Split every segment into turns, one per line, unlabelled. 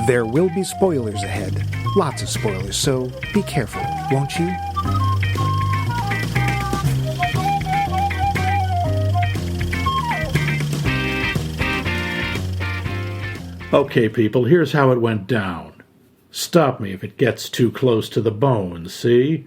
There will be spoilers ahead. Lots of spoilers, so be careful, won't you?
Okay, people, here's how it went down. Stop me if it gets too close to the bone, see?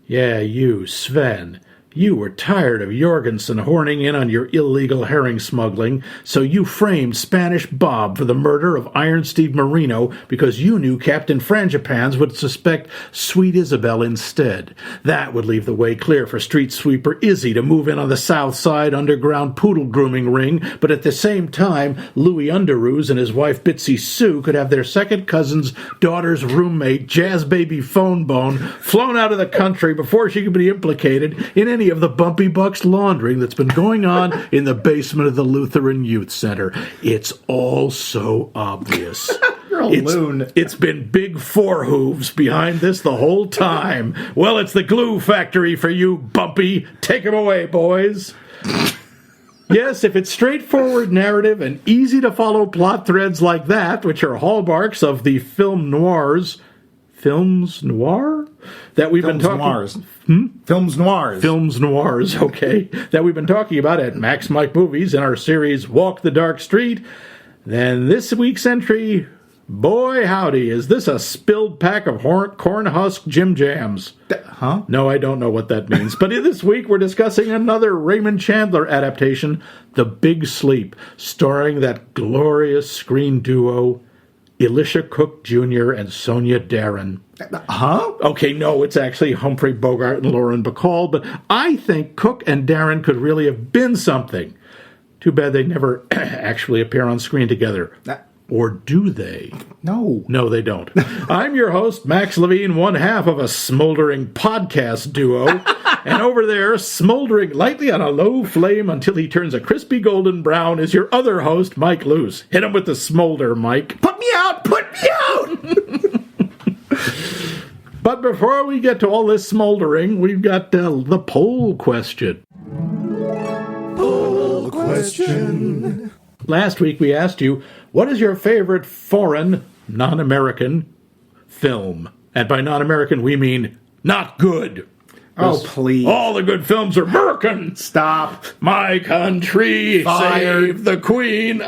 Yeah, you, Sven. You were tired of Jorgensen horning in on your illegal herring smuggling, so you framed Spanish Bob for the murder of Iron Steve Marino because you knew Captain Frangipans would suspect Sweet Isabel instead. That would leave the way clear for street sweeper Izzy to move in on the South Side underground poodle grooming ring, but at the same time, Louis Underoos and his wife Bitsy Sue could have their second cousin's daughter's roommate, Jazz Baby Phone Bone, flown out of the country before she could be implicated in any of the Bumpy Bucks laundering that's been going on in the basement of the Lutheran Youth Center. It's all so obvious.
You're a loon.
It's been big four hooves behind this the whole time. Well, it's the glue factory for you, Bumpy. Take him away, boys. Yes, if it's straightforward narrative and easy-to-follow plot threads like that, which are hallmarks of the film noirs... Films noir? That we've been talking...
Noirs. Films noirs.
Films noirs, okay. That we've been talking about at Max Mike Movies in our series Walk the Dark Street. Then this week's entry, boy howdy, is this a spilled pack of corn husk Jim Jams?
Huh?
No, I don't know what that means. But this week we're discussing another Raymond Chandler adaptation, The Big Sleep, starring that glorious screen duo, Elisha Cook Jr. and Sonia Darren.
Huh?
Okay, no, it's actually Humphrey Bogart and Lauren Bacall, but I think Cook and Darren could really have been something. Too bad they never actually appear on screen together. Or do they?
No.
No, they don't. I'm your host, Max Levine, one half of a smoldering podcast duo. And over there, smoldering lightly on a low flame until he turns a crispy golden brown, is your other host, Mike Luce. Hit him with the smolder, Mike.
Put me out! Put me out!
But before we get to all this smoldering, we've got the poll question.
Poll question.
Last week we asked you, what is your favorite foreign, non-American film? And by non-American, we mean not good.
Oh, please.
All the good films are American.
Stop.
My country,
Fired.
save the queen.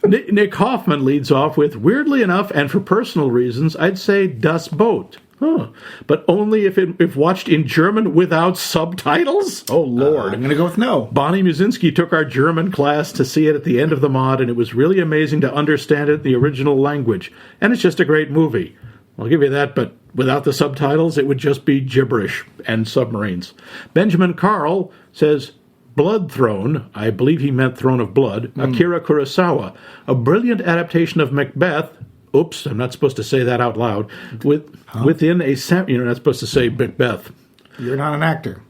Nick Hoffman leads off with, weirdly enough, and for personal reasons, I'd say Das Boot. Huh. But only if watched in German without subtitles? Oh, Lord.
I'm going to go with no.
Bonnie Musinski took our German class to see it at the end of the mod, and it was really amazing to understand it in the original language. And it's just a great movie. I'll give you that, but without the subtitles, it would just be gibberish and submarines. Benjamin Carl says, Blood Throne, I believe he meant Throne of Blood, Akira Kurosawa, a brilliant adaptation of Macbeth. Oops, I'm not supposed to say that out loud. Within a... You're not supposed to say Macbeth.
You're not an actor.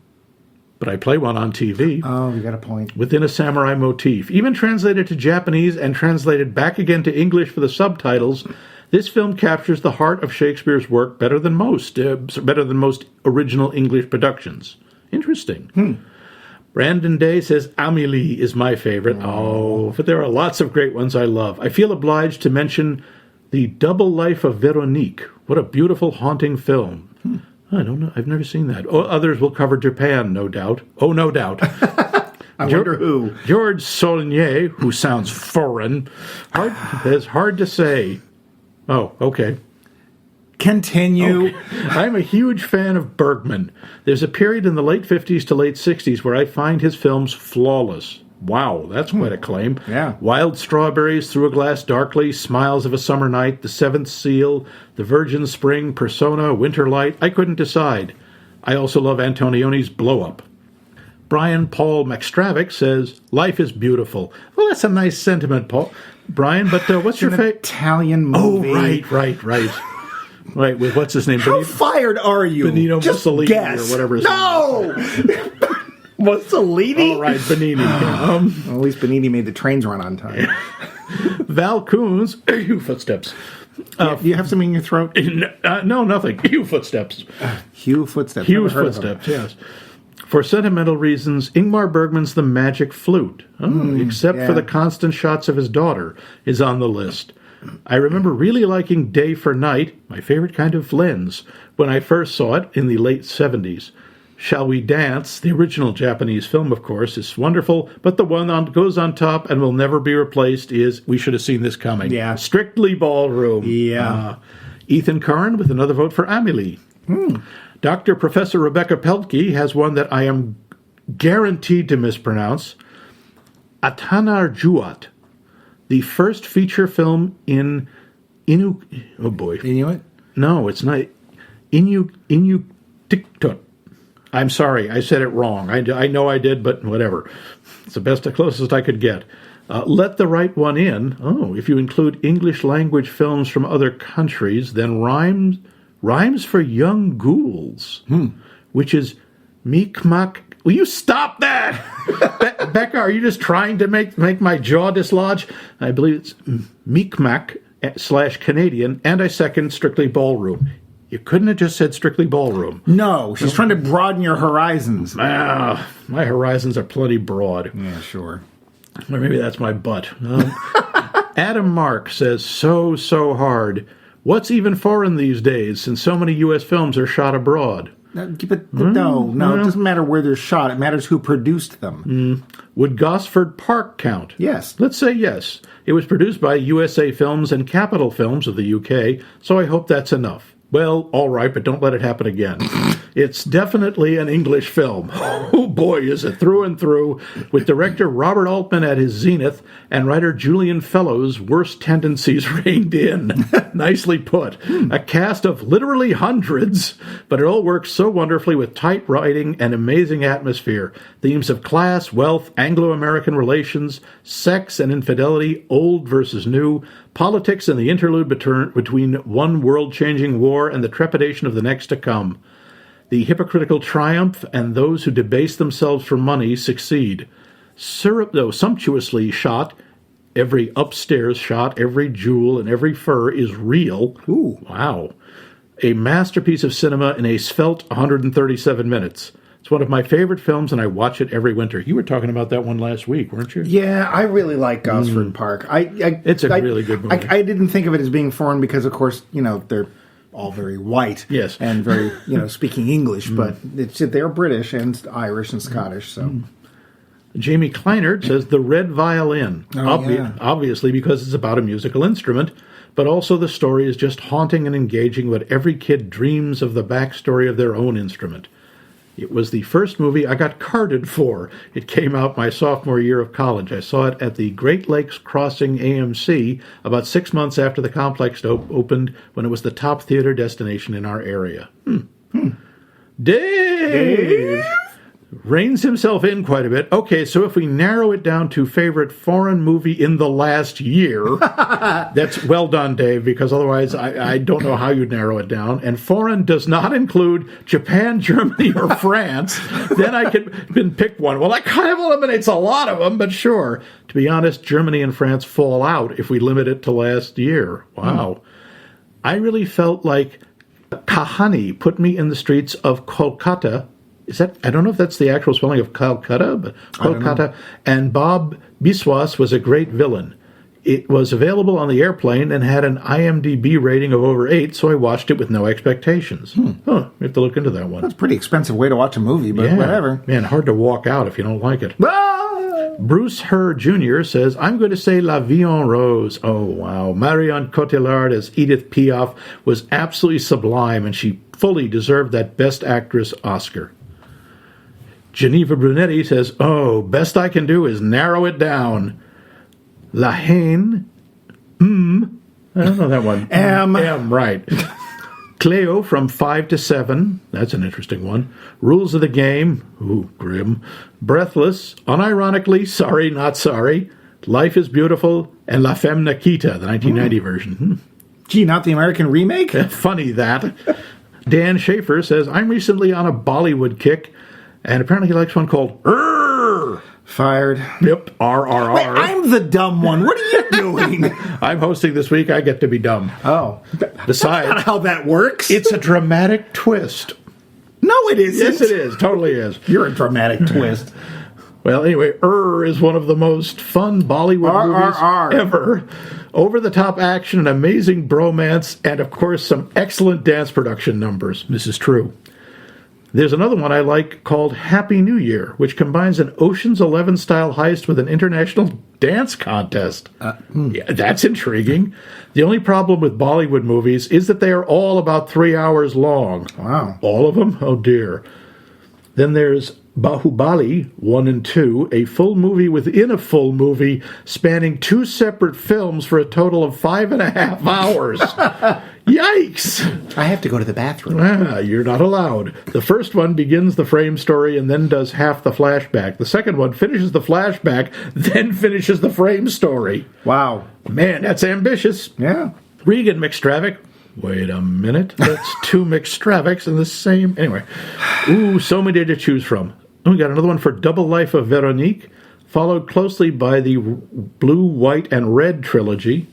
But I play one on TV.
Oh, you got a point.
Within a samurai motif. Even translated to Japanese and translated back again to English for the subtitles, this film captures the heart of Shakespeare's work better than most original English productions. Interesting. Brandon Day says, Amélie is my favorite. Oh, but there are lots of great ones I love. I feel obliged to mention The Double Life of Veronique. What a beautiful, haunting film. I don't know. I've never seen that. Oh, others will cover Japan, no doubt. Oh, no doubt.
I wonder who.
George Saulnier, who sounds foreign. It's hard to say. Oh, okay.
Continue.
Okay. I'm a huge fan of Bergman. There's a period in the late 50s to late 60s where I find his films flawless. Wow, that's quite a claim.
Yeah.
Wild Strawberries, Through a Glass Darkly, Smiles of a Summer Night, The Seventh Seal, The Virgin Spring, Persona, Winter Light. I couldn't decide. I also love Antonioni's Blow Up. Brian Paul McStravick says, Life is beautiful. Well, that's a nice sentiment, Brian, but what's your favorite?
Italian movie.
Oh, right. Right, with what's his name?
How fired are you?
Benito
Just
Mussolini
guess.
or whatever his name is.
No! Mussolini?
All right, Benini.
Well, at least Benini made the trains run on time.
Val Coons, you footsteps.
Do you have something in your throat?
No, nothing. Hugh footsteps.
Hugh Footsteps.
Hugh's footsteps, yes. For sentimental reasons, Ingmar Bergman's The Magic Flute, except for the constant shots of his daughter, is on the list. I remember really liking Day for Night, my favorite kind of lens, when I first saw it in the late 70s. Shall We Dance, the original Japanese film, of course, is wonderful, but the one that goes on top and will never be replaced is, we should have seen this coming, Strictly Ballroom.
Yeah.
Ethan Karn with another vote for Amelie. Dr. Professor Rebecca Peltke has one that I am guaranteed to mispronounce. Atanarjuat, the first feature film in
Inuit?
No, it's not. Inuktitut. I'm sorry, I said it wrong. I know I did, but whatever. It's the closest I could get. Let the Right One In. Oh, if you include English language films from other countries, then Rhymes for Young Ghouls, which is Meekmak. Will you stop that? Becca, are you just trying to make my jaw dislodge? I believe it's Meekmak / Canadian, and I second Strictly Ballroom. You couldn't have just said Strictly Ballroom.
No, she's trying to broaden your horizons.
My horizons are plenty broad.
Yeah, sure.
Or maybe that's my butt. Adam Mark says, so hard. What's even foreign these days, since so many U.S. films are shot abroad?
No, it doesn't matter where they're shot. It matters who produced them.
Would Gosford Park count?
Yes.
Let's say yes. It was produced by USA Films and Capital Films of the UK, so I hope that's enough. Well, all right, but don't let it happen again. It's definitely an English film. Oh boy, is it through and through, with director Robert Altman at his zenith and writer Julian Fellowes' worst tendencies reined in. Nicely put. A cast of literally hundreds, but it all works so wonderfully with tight writing and amazing atmosphere. Themes of class, wealth, Anglo-American relations, sex and infidelity, old versus new, politics and the interlude between one world-changing war and the trepidation of the next to come. The hypocritical triumph and those who debase themselves for money succeed. Sumptuously shot, every upstairs shot, every jewel, and every fur is real.
Ooh.
Wow. A masterpiece of cinema in a svelte 137 minutes. It's one of my favorite films, and I watch it every winter. You were talking about that one last week, weren't you?
Yeah, I really like Gosford Park.
It's a really good movie.
I didn't think of it as being foreign because, of course, they're all very white,
yes,
and very speaking English, but they're British and Irish and Scottish. So,
Jamie Kleinert says The Red Violin,
yeah.
obviously because it's about a musical instrument, but also the story is just haunting and engaging. What every kid dreams of the backstory of their own instrument. It was the first movie I got carded for. It came out my sophomore year of college. I saw it at the Great Lakes Crossing AMC about 6 months after the complex opened, when it was the top theater destination in our area. Dave reins himself in quite a bit. Okay, so if we narrow it down to favorite foreign movie in the last year, that's well done, Dave, because otherwise I don't know how you'd narrow it down. And foreign does not include Japan, Germany, or France. Then I can pick one. Well, that kind of eliminates a lot of them, but sure. To be honest, Germany and France fall out if we limit it to last year. Wow. I really felt like Kahani put me in the streets of Kolkata. I don't know if that's the actual spelling of Calcutta, but Kolkata. And Bob Biswas was a great villain. It was available on the airplane and had an IMDb rating of over 8, so I watched it with no expectations. We have to look into that one.
That's a pretty expensive way to watch a movie, but whatever.
Man, hard to walk out if you don't like it.
Ah!
Bruce Herr Jr. says, I'm going to say La Vie en Rose. Oh, wow. Marion Cotillard as Edith Piaf was absolutely sublime, and she fully deserved that Best Actress Oscar. Geneva Brunetti says, best I can do is narrow it down. La Haine. I don't know that one. M, right. Cleo from 5 to 7. That's an interesting one. Rules of the Game. Ooh, grim. Breathless. Unironically, Sorry, Not Sorry. Life is Beautiful. And La Femme Nikita, the 1990 version.
Gee, not the American remake?
Funny that. Dan Schaefer says, I'm recently on a Bollywood kick. And apparently he likes one called Rrrr.
Fired.
Yep, RRR.
Wait, I'm the dumb one. What are you doing?
I'm hosting this week. I get to be dumb.
Oh.
Besides,
that's not how that works.
It's a dramatic twist.
No, it isn't.
Yes, it is. Totally is.
You're a dramatic twist.
Well, anyway, is one of the most fun Bollywood movies ever. Over-the-top action, an amazing bromance, and, of course, some excellent dance production numbers. This is true. There's another one I like called Happy New Year, which combines an Ocean's 11-style heist with an international dance contest. Yeah, that's intriguing. The only problem with Bollywood movies is that they are all about 3 hours long.
Wow.
All of them? Oh, dear. Then there's Bahubali 1 and 2, a full movie within a full movie spanning 2 separate films for a total of 5.5 hours. Yikes!
I have to go to the bathroom.
You're not allowed. The first one begins the frame story and then does half the flashback. The second one finishes the flashback, then finishes the frame story.
Wow.
Man, that's ambitious.
Yeah.
Regan McStravick. Wait a minute. That's 2 McStravics in the same... Anyway. Ooh, so many to choose from. We got another one for Double Life of Veronique, followed closely by the Blue, White, and Red trilogy.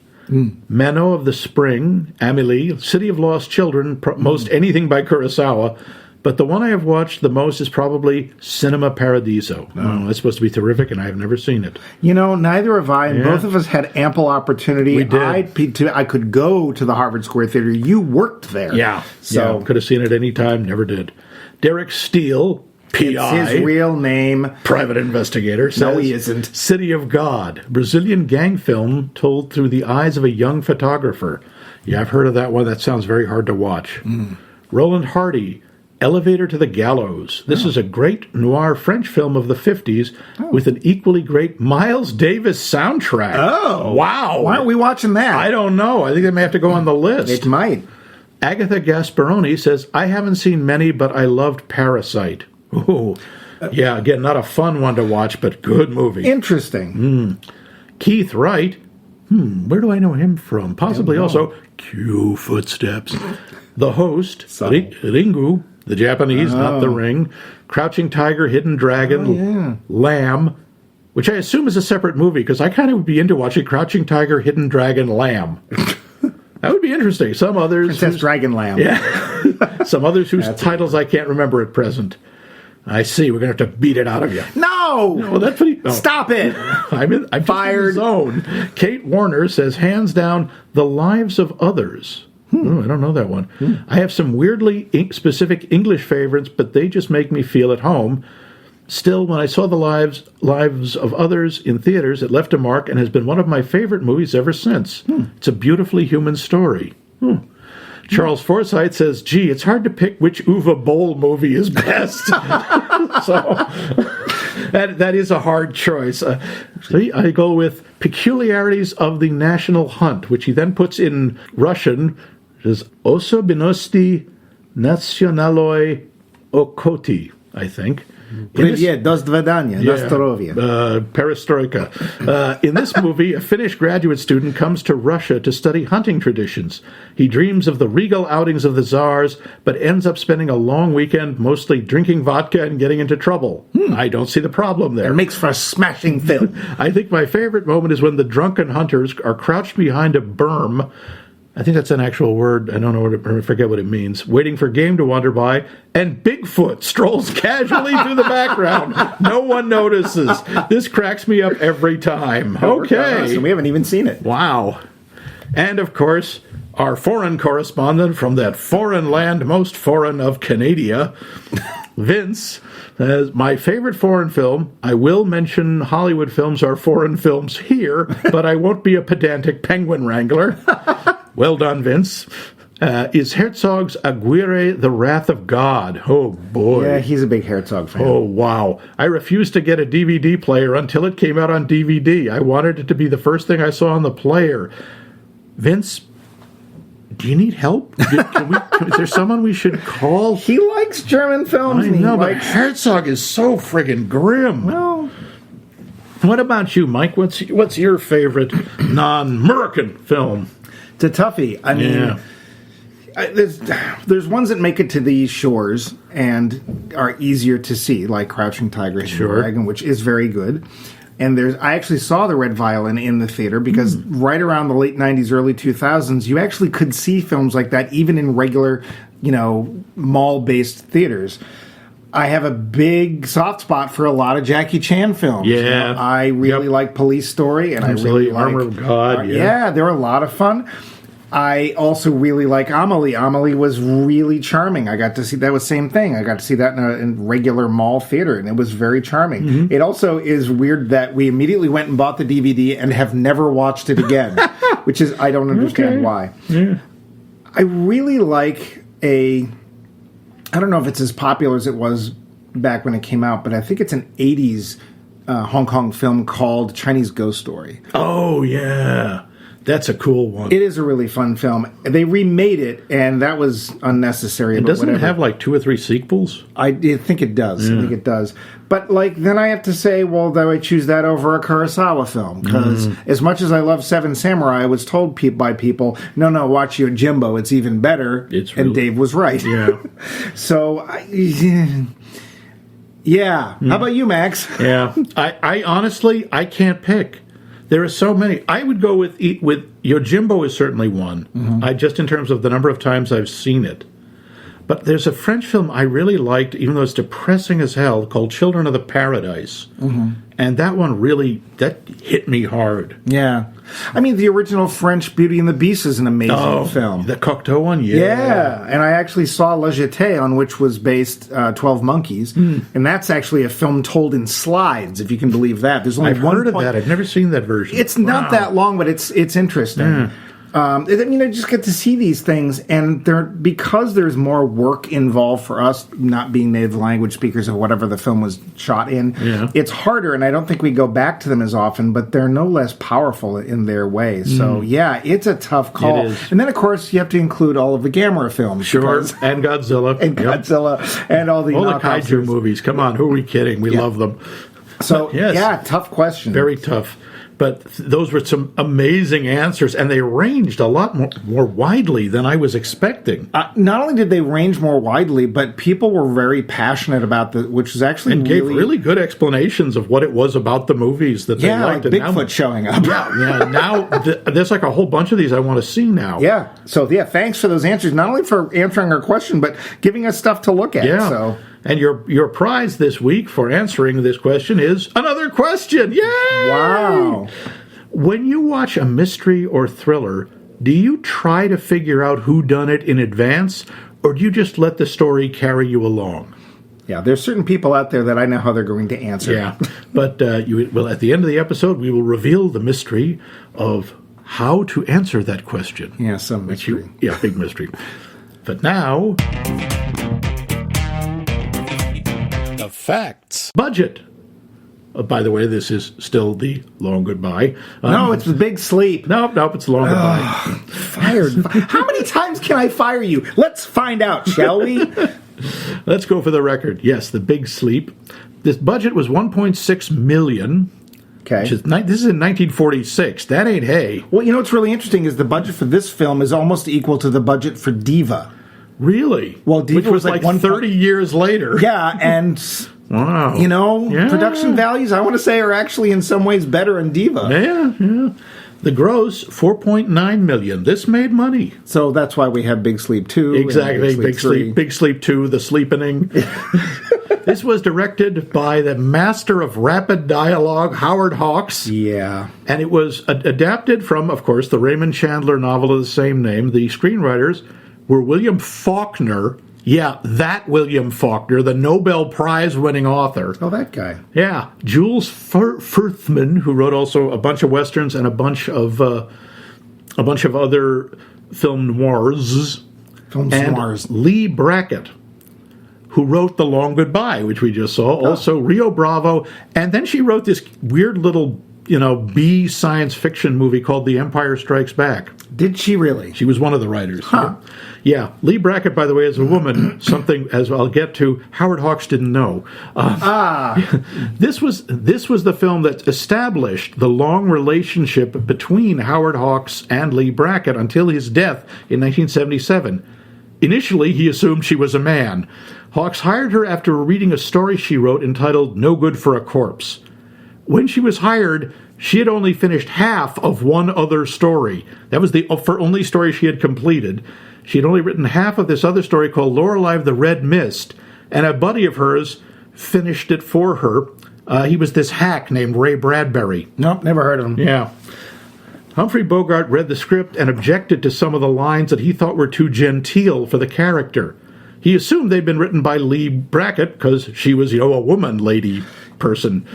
Mano of the Spring, Amélie, City of Lost Children, most anything by Kurosawa. But the one I have watched the most is probably Cinema Paradiso. Oh, that's supposed to be terrific, and I have never seen it.
You know, neither have I. And both of us had ample opportunity.
We did.
I could go to the Harvard Square Theater. You worked there.
Yeah. So could have seen it any time, never did. Derek Steele, P.I.
It's his real name.
Private investigator. Says,
no, he isn't.
City of God, Brazilian gang film told through the eyes of a young photographer. Yeah, I've heard of that one. That sounds very hard to watch. Roland Hardy, Elevator to the Gallows. This is a great noir French film of the 50s with an equally great Miles Davis soundtrack.
Oh.
Wow.
Why aren't we watching that?
I don't know. I think they may have to go on the list.
It might.
Agatha Gasparoni says, I haven't seen many, but I loved Parasite. Ooh. Yeah, again, not a fun one to watch, but good movie.
Interesting.
Keith Wright. Where do I know him from? Possibly also Q Footsteps. The Host, Ringu, the Japanese, not The Ring. Crouching Tiger, Hidden Dragon, Lamb, which I assume is a separate movie, because I kind of would be into watching Crouching Tiger, Hidden Dragon, Lamb. That would be interesting. Some others...
Princess Dragon Lamb.
Yeah. Some others whose titles I can't remember at present. I see. We're going to have to beat it out of you.
No!
Well, that's what he...
Stop it!
I'm
fired.
Zone. Kate Warner says, hands down, The Lives of Others. Oh, I don't know that one. I have some weirdly specific English favorites, but they just make me feel at home. Still, when I saw The Lives of Others in theaters, it left a mark and has been one of my favorite movies ever since. It's a beautifully human story. Charles Forsythe says, gee, it's hard to pick which Uwe Boll movie is best. So that is a hard choice. So I go with Peculiarities of the National Hunt, which he then puts in Russian, which is Osobenosti Nacionaloi Okoti, I think.
Привет, до свидания, до здоровья.
Perestroika. In this movie, a Finnish graduate student comes to Russia to study hunting traditions. He dreams of the regal outings of the czars, but ends up spending a long weekend mostly drinking vodka and getting into trouble. I don't see the problem there.
It makes for a smashing film.
I think my favorite moment is when the drunken hunters are crouched behind a berm. I think that's an actual word. I don't know I forget what it means. Waiting for game to wander by, and Bigfoot strolls casually through the background. No one notices. This cracks me up every time. Okay.
We haven't even seen it.
Wow. And, of course, our foreign correspondent from that foreign land most foreign of Canada, Vince, says, my favorite foreign film, I will mention Hollywood films are foreign films here, but I won't be a pedantic penguin wrangler. Well done, Vince. Is Herzog's Aguirre the Wrath of God? Oh, boy.
Yeah, he's a big Herzog fan.
Oh, wow. I refused to get a DVD player until it came out on DVD. I wanted it to be the first thing I saw on the player. Vince, do you need help? Is there someone we should call?
He likes German films.
I know, but Herzog is so friggin' grim.
Well,
what about you, Mike? What's your favorite non-American film?
It's a toughie. I mean, there's ones that make it to these shores and are easier to see, like Crouching Tiger, Hidden Dragon, which is very good. And I actually saw The Red Violin in the theater because right around the late 90s, early 2000s, you actually could see films like that even in regular mall-based theaters. I have a big soft spot for a lot of Jackie Chan films.
Yeah.
I really like Police Story, and
Absolutely.
I really like
Armor of God.
they're a lot of fun. I also really like Amelie. Amelie was really charming. I got to see that was same thing. I got to see that in regular mall theater, and it was very charming. Mm-hmm. It also is weird that we immediately went and bought the DVD and have never watched it again, which is I don't understand why.
Yeah.
I really like I don't know if it's as popular as it was back when it came out, but I think it's an 80s Hong Kong film called Chinese Ghost Story.
Oh, yeah. That's a cool one.
It is a really fun film. They remade it, and that was unnecessary.
And doesn't it have like 2 or 3 sequels?
I think it does.
Yeah.
I think it does. But then I have to say, well, do I choose that over a Kurosawa film? Because as much as I love Seven Samurai, I was told by people, no, watch Yojimbo. It's even better. And Dave was right.
Yeah.
So, yeah. How about you, Max?
Yeah. I honestly, I can't pick. There are so many. I would go with Yojimbo is certainly one. Mm-hmm. Just in terms of the number of times I've seen it. But there's a French film I really liked, even though it's depressing as hell, called Children of the Paradise. Mm-hmm. And that one that hit me hard.
Yeah. I mean, the original French Beauty and the Beast is an amazing film.
The Cocteau one?
Yeah. And I actually saw La Jetée, on which was based 12 Monkeys. Mm. And that's actually a film told in slides, if you can believe that. There's only
I've heard of that. I've never seen that version.
It's not that long, but it's interesting. Yeah. I just get to see these things, and because there's more work involved for us not being native language speakers of whatever the film was shot in, it's harder, and I don't think we go back to them as often, but they're no less powerful in their way. So, it's a tough call.
It is.
And then, of course, you have to include all of the Gamera films.
Sure, and Godzilla.
And Godzilla, and all the
kaiju movies. Come on, who are we kidding? We love them.
So, tough question.
Very tough. But those were some amazing answers, and they ranged a lot more widely than I was expecting.
Not only did they range more widely, but people were very passionate about which was actually
and gave really good explanations of what it was about the movies that they liked.
Like Bigfoot showing up.
Yeah. Now there's like a whole bunch of these I want to see now.
Yeah. So thanks for those answers. Not only for answering our question, but giving us stuff to look at.
Yeah.
So.
And your prize this week for answering this question is another question. Yay!
Wow.
When you watch a mystery or thriller, do you try to figure out who done it in advance, or do you just let the story carry you along?
Yeah, there's certain people out there that I know how they're going to answer.
Yeah, but at the end of the episode, we will reveal the mystery of how to answer that question.
Yeah, some mystery.
Big mystery. But now... Facts. Budget. By the way, this is still the long goodbye.
No, it's the big sleep.
Nope, it's the long goodbye.
Fired. How many times can I fire you? Let's find out, shall we?
Let's go for the record. Yes, the big sleep. This budget was $1.6 million.
Okay.
This is in 1946. That ain't hay.
Well, what's really interesting is the budget for this film is almost equal to the budget for Diva.
Really?
Well, Diva
which was like 30 years later.
Yeah, and
wow.
Production values, I want to say, are actually in some ways better in Diva.
Yeah. The gross, $4.9 million. This made money.
So that's why we have Big Sleep 2.
Exactly. Big Sleep 2, The Sleepening. This was directed by the master of rapid dialogue, Howard Hawks.
Yeah.
And it was adapted from, of course, the Raymond Chandler novel of the same name. The screenwriters were William Faulkner. Yeah, that William Faulkner, the Nobel Prize-winning author.
Oh, that guy.
Yeah. Jules Furthman, who wrote also a bunch of westerns and a bunch of other film noirs. And Lee Brackett, who wrote The Long Goodbye, which we just saw. Also Rio Bravo. And then she wrote this weird little, B science fiction movie called The Empire Strikes Back.
Did she really?
She was one of the writers.
Huh.
Yeah. Lee Brackett, by the way, is a woman. Something, as I'll get to, Howard Hawks didn't know. This was the film that established the long relationship between Howard Hawks and Lee Brackett until his death in 1977. Initially, he assumed she was a man. Hawks hired her after reading a story she wrote entitled No Good for a Corpse. When she was hired, she had only finished half of one other story. That was the only story she had completed. She had only written half of this other story called Lorelei of the Red Mist, and a buddy of hers finished it for her. He was this hack named Ray Bradbury.
Nope, never heard of him.
Yeah. Humphrey Bogart read the script and objected to some of the lines that he thought were too genteel for the character. He assumed they'd been written by Lee Brackett because she was, a woman lady person.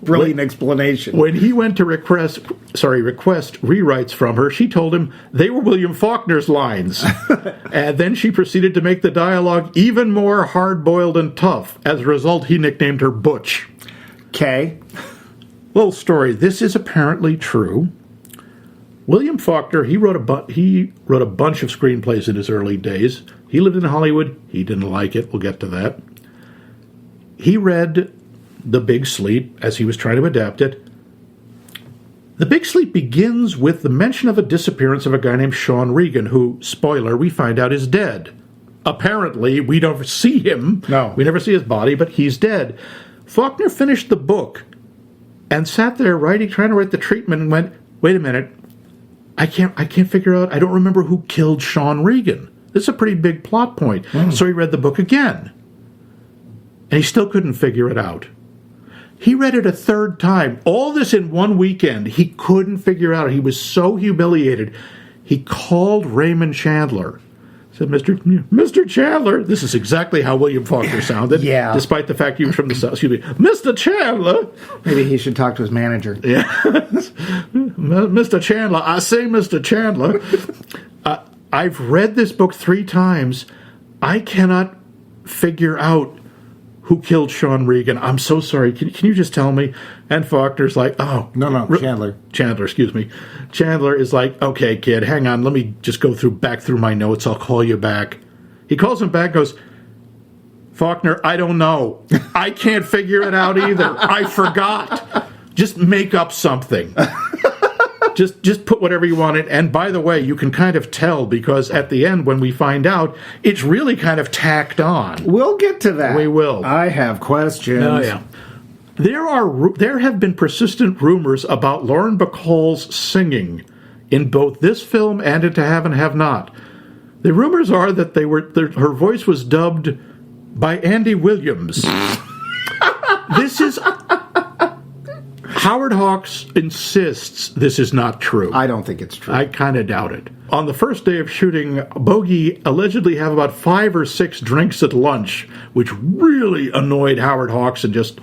Brilliant explanation.
When he went to request rewrites from her, she told him they were William Faulkner's lines. And then she proceeded to make the dialogue even more hard-boiled and tough. As a result, he nicknamed her Butch.
Okay.
Little story. This is apparently true. William Faulkner, he wrote a bunch of screenplays in his early days. He lived in Hollywood. He didn't like it. We'll get to that. He read The Big Sleep as he was trying to adapt it. The Big Sleep begins with the mention of a disappearance of a guy named Sean Regan, who, spoiler, we find out is dead. Apparently, we don't see him.
No.
We never see his body, but he's dead. Faulkner finished the book and sat there trying to write the treatment and went, wait a minute, I can't figure out, I don't remember who killed Sean Regan. This is a pretty big plot point. So he read the book again. And he still couldn't figure it out. He read it a third time. All this in one weekend. He couldn't figure out. He was so humiliated. He called Raymond Chandler. Said, Mr. Chandler, this is exactly how William Faulkner sounded.
Yeah.
Despite the fact he was from the South. Excuse me. Mr. Chandler.
Maybe he should talk to his manager.
Yeah. Mr. Chandler. I say, Mr. Chandler. I've read this book 3 times. I cannot figure out who killed Sean Regan. I'm so sorry. Can you just tell me? And Faulkner's like, oh.
No, Chandler.
Chandler, excuse me. Chandler is like, okay, kid, hang on. Let me just go back through my notes. I'll call you back. He calls him back, goes, Faulkner, I don't know. I can't figure it out either. I forgot. Just make up something. Just put whatever you want in. And by the way, you can kind of tell because at the end when we find out, it's really kind of tacked on.
We'll get to that.
We will.
I have questions.
Oh, yeah. There have been persistent rumors about Lauren Bacall's singing in both this film and in To Have and Have Not. The rumors are that her voice was dubbed by Andy Williams. This is... Howard Hawks insists this is not true.
I don't think it's true.
I kind of doubt it. On the first day of shooting, Bogey allegedly had about 5 or 6 drinks at lunch, which really annoyed Howard Hawks and just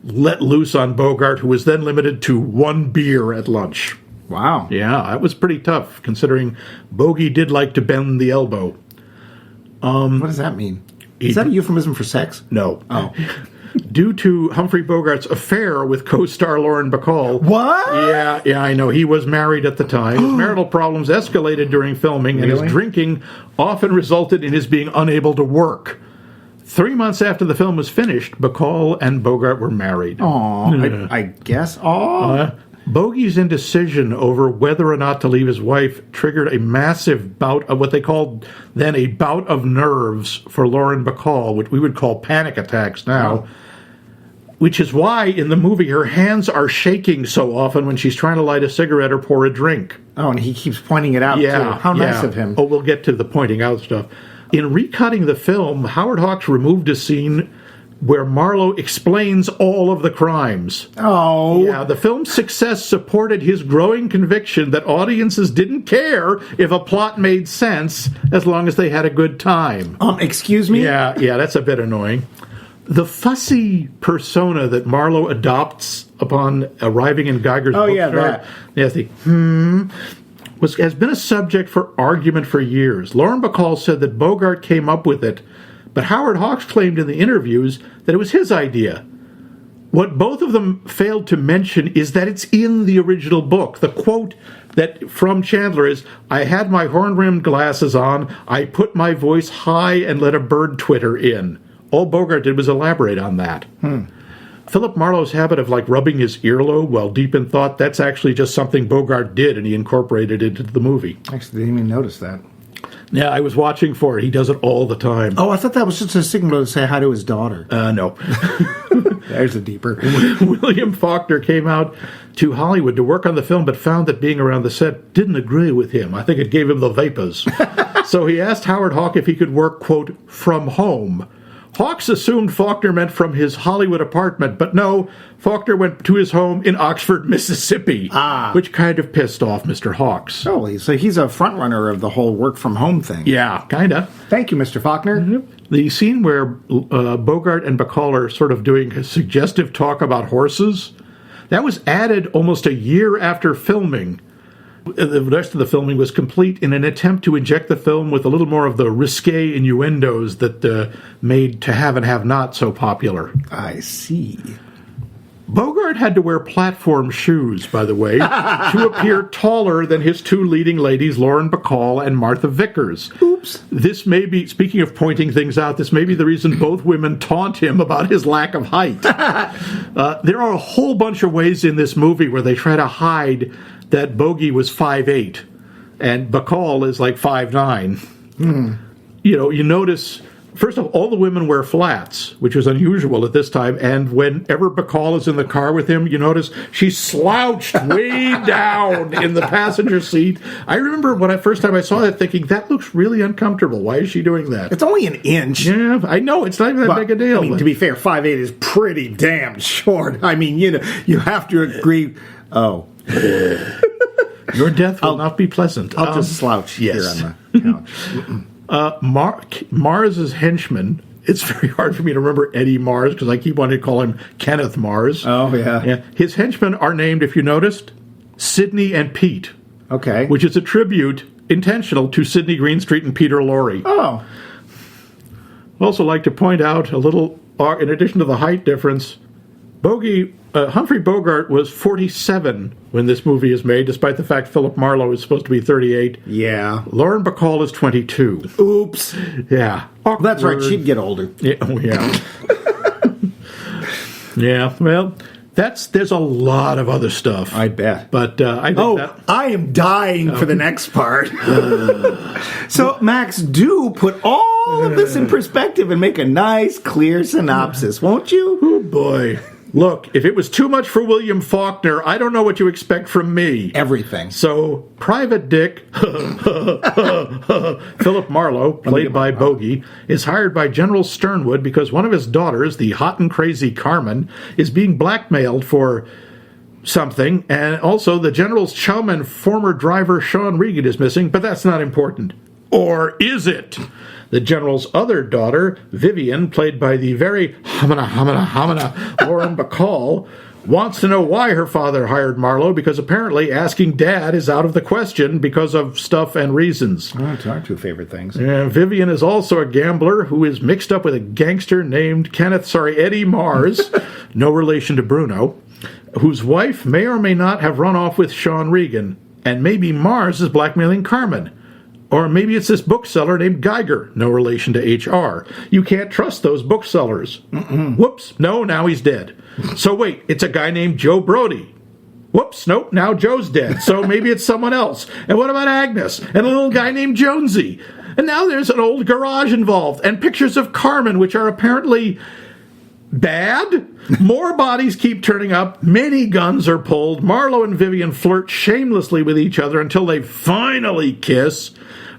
let loose on Bogart, who was then limited to 1 beer at lunch.
Wow.
Yeah, that was pretty tough, considering Bogey did like to bend the elbow.
What does that mean? Is that a euphemism for sex?
No.
Oh.
Due to Humphrey Bogart's affair with co-star Lauren Bacall.
What?
Yeah, I know. He was married at the time. His marital problems escalated during filming, and his drinking often resulted in his being unable to work. 3 months after the film was finished, Bacall and Bogart were married.
Aw, I guess.
Bogey's indecision over whether or not to leave his wife triggered a massive bout of what they called then a bout of nerves for Lauren Bacall, which we would call panic attacks now. Which is why, in the movie, her hands are shaking so often when she's trying to light a cigarette or pour a drink.
Oh, and he keeps pointing it out, too. How nice of him.
Oh, we'll get to the pointing out stuff. In recutting the film, Howard Hawks removed a scene where Marlowe explains all of the crimes.
Oh.
Yeah, the film's success supported his growing conviction that audiences didn't care if a plot made sense as long as they had a good time.
Excuse me?
Yeah, that's a bit annoying. The fussy persona that Marlowe adopts upon arriving in Geiger's bookstore, has been a subject for argument for years. Lauren Bacall said that Bogart came up with it, but Howard Hawks claimed in the interviews that it was his idea. What both of them failed to mention is that it's in the original book. The quote that from Chandler is, "I had my horn-rimmed glasses on, I put my voice high and let a bird twitter in." All Bogart did was elaborate on that. Philip Marlowe's habit of rubbing his earlobe while deep in thought, that's actually just something Bogart did and he incorporated into the movie.
Actually, didn't even notice that.
Yeah, I was watching for it. He does it all the time.
Oh, I thought that was just a signal to say hi to his daughter.
No.
There's a deeper.
William Faulkner came out to Hollywood to work on the film, but found that being around the set didn't agree with him. I think it gave him the vapors. So he asked Howard Hawks if he could work, quote, from home. Hawks assumed Faulkner meant from his Hollywood apartment, but no, Faulkner went to his home in Oxford, Mississippi, which kind of pissed off Mr. Hawks.
Oh, so he's a front runner of the whole work from home thing.
Yeah, kind of.
Thank you, Mr. Faulkner.
Mm-hmm. The scene where Bogart and Bacall are sort of doing a suggestive talk about horses, that was added almost a year after filming. The rest of the filming was complete in an attempt to inject the film with a little more of the risque innuendos that made To Have and Have Not so popular.
I see.
Bogart had to wear platform shoes, by the way, to appear taller than his two leading ladies, Lauren Bacall and Martha Vickers.
Oops.
This may be, speaking of pointing things out, this may be the reason both women taunt him about his lack of height. There are a whole bunch of ways in this movie where they try to hide that Bogey was 5'8", and Bacall is like 5'9". You know, you notice, first of all the women wear flats, which was unusual at this time, and whenever Bacall is in the car with him, you notice she's slouched way down in the passenger seat. I remember when first time I saw that thinking, that looks really uncomfortable. Why is she doing that?
It's only an inch.
Yeah, I know. It's not even that big a deal.
I mean, to be fair, 5'8" is pretty damn short. I mean, you know, you have to agree. Oh.
Your death will not be pleasant.
I'll just slouch here on the couch.
Mars's henchman, it's very hard for me to remember Eddie Mars because I keep wanting to call him Kenneth Mars.
Oh, yeah.
His henchmen are named, if you noticed, Sidney and Pete.
Okay.
Which is a tribute, intentional, to Sidney Greenstreet and Peter Lorre.
Oh.
I'd also like to point out a little, in addition to the height difference, Humphrey Bogart was 47 when this movie is made, despite the fact Philip Marlowe is supposed to be 38.
Yeah.
Lauren Bacall is 22.
Oops.
Yeah.
Well, that's right. She'd get older.
Yeah. Oh, yeah. Yeah. Well, there's a lot of other stuff.
I bet.
But I think
I am dying for the next part. So, Max, do put all of this in perspective and make a nice, clear synopsis, won't you?
Oh, boy. Look, if it was too much for William Faulkner, I don't know what you expect from me.
Everything.
So, Private Dick, Philip Marlowe, played by Bogey, is hired by General Sternwood because one of his daughters, the hot and crazy Carmen, is being blackmailed for something, and also the General's chum and former driver Sean Regan is missing, but that's not important. Or is it? The General's other daughter, Vivian, played by the very hamina Lauren Bacall, wants to know why her father hired Marlowe, because apparently asking Dad is out of the question because of stuff and reasons.
Oh, it's our two favorite things.
Vivian is also a gambler who is mixed up with a gangster named Eddie Mars, no relation to Bruno, whose wife may or may not have run off with Sean Regan, and maybe Mars is blackmailing Carmen. Or maybe it's this bookseller named Geiger, no relation to H.R. You can't trust those booksellers. Whoops, no, now he's dead. So wait, it's a guy named Joe Brody. Whoops, nope, now Joe's dead. So maybe it's someone else. And what about Agnes? And a little guy named Jonesy? And now there's an old garage involved, and pictures of Carmen, which are apparently bad. More bodies keep turning up. Many guns are pulled. Marlowe and Vivian flirt shamelessly with each other until they finally kiss.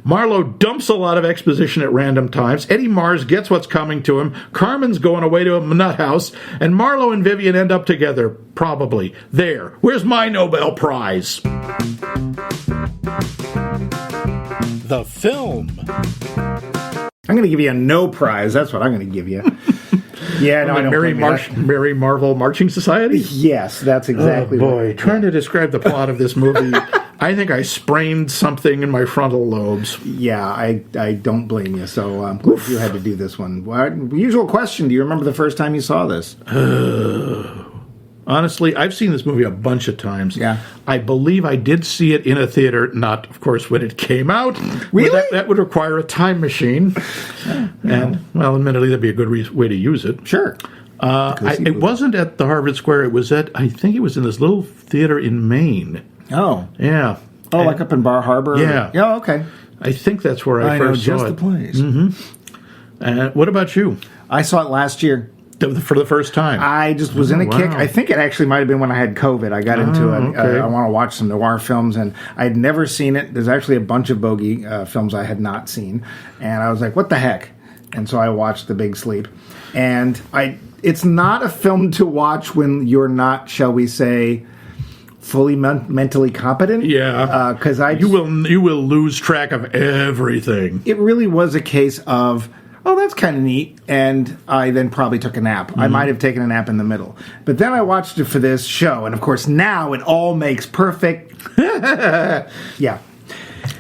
Marlowe dumps a lot of exposition at random times. Eddie Mars gets what's coming to him. Carmen's going away to a nut house. And Marlowe and Vivian end up together. Probably. There. Where's my Nobel Prize? The film.
I'm going to give you a no prize. That's what I'm going to give you. Yeah, no, I don't
Mary Marvel Marching Society?
Yes, that's exactly
right. Trying to describe the plot of this movie, I think I sprained something in my frontal lobes.
Yeah, I don't blame you. So I'm glad you had to do this one. Usual question, do you remember the first time you saw this?
Honestly, I've seen this movie a bunch of times.
Yeah.
I believe I did see it in a theater, not, of course, when it came out.
Really?
That would require a time machine. And, well, admittedly, that'd be a good way to use it.
Sure.
It wasn't at the Harvard Square. It was I think it was in this little theater in Maine.
Oh.
Yeah.
Oh, like up in Bar Harbor?
Yeah.
Yeah, okay.
I think that's where I first saw
just
it.
the place.
What about you?
I saw it last year.
For the first time?
I just was in a kick. I think it actually might have been when I had COVID. I got into it.
Okay.
I want to watch some noir films, and I had never seen it. There's actually a bunch of Bogey films I had not seen, and I was like, what the heck? And so I watched The Big Sleep. And it's not a film to watch when you're not, shall we say, fully mentally competent.
Yeah.
Because
you will lose track of everything.
It really was a case of, oh, that's kind of neat. And I then probably took a nap. I might have taken a nap in the middle. But then I watched it for this show. And, of course, now it all makes perfect. Yeah.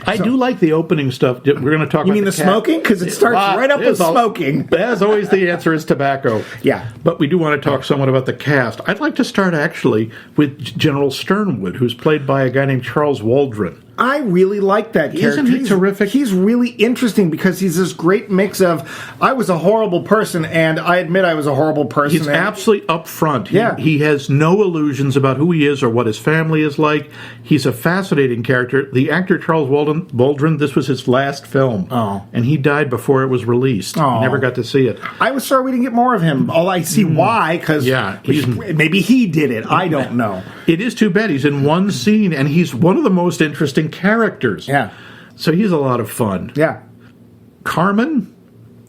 I do like the opening stuff. We're going to talk about
You mean the smoking? Because it starts right up with smoking.
As always, the answer is tobacco.
Yeah.
But we do want to talk somewhat about the cast. I'd like to start, actually, with General Sternwood, who's played by a guy named Charles Waldron.
I really like that character.
Isn't he terrific?
He's really interesting because he's this great mix of, I was a horrible person, and I admit I was a horrible person.
He's absolutely upfront.
Yeah.
He has no illusions about who he is or what his family is like. He's a fascinating character. The actor Charles Waldron, this was his last film.
Oh.
And he died before it was released.
Oh.
He never got to see it.
I was sorry we didn't get more of him. All I see why, because maybe he did it. I don't know.
It is too bad. He's in one scene, and he's one of the most interesting characters.
Yeah.
So he's a lot of fun.
Yeah.
Carmen,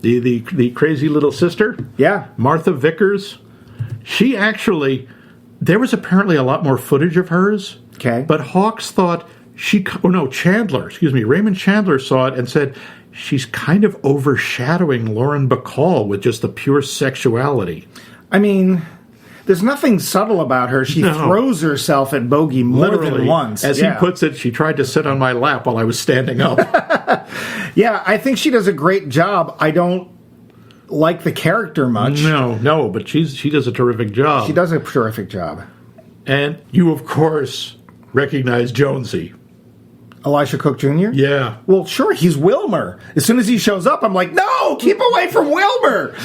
the crazy little sister.
Yeah.
Martha Vickers. She actually, there was apparently a lot more footage of hers.
Okay.
But Hawks thought Raymond Chandler saw it and said, she's kind of overshadowing Lauren Bacall with just the pure sexuality.
I mean, there's nothing subtle about her. She throws herself at Bogey more than once.
As he puts it, she tried to sit on my lap while I was standing up.
Yeah, I think she does a great job. I don't like the character much.
No, but she does a terrific job.
She does a terrific job.
And you, of course, recognize Jonesy.
Elisha Cook Jr.?
Yeah.
Well, sure, he's Wilmer. As soon as he shows up, I'm like, no, keep away from Wilmer.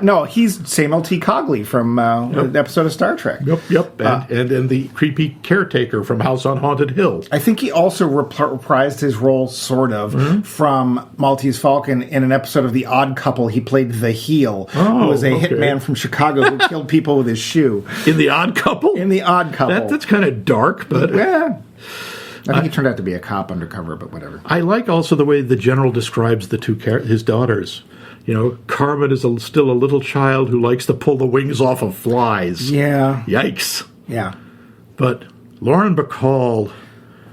No, he's Samuel T. Cogley from an episode of Star Trek.
Yep. And the creepy caretaker from House on Haunted Hill.
I think he also reprised his role, sort of, from Maltese Falcon in an episode of The Odd Couple. He played the heel, who was a hitman from Chicago who killed people with his shoe.
In The Odd Couple?
In The Odd Couple.
That's kind of dark, but...
Yeah. I think he turned out to be a cop undercover, but whatever.
I like also the way the general describes the his daughters. You know, Carmen is still a little child who likes to pull the wings off of flies.
Yeah.
Yikes.
Yeah.
But Lauren Bacall...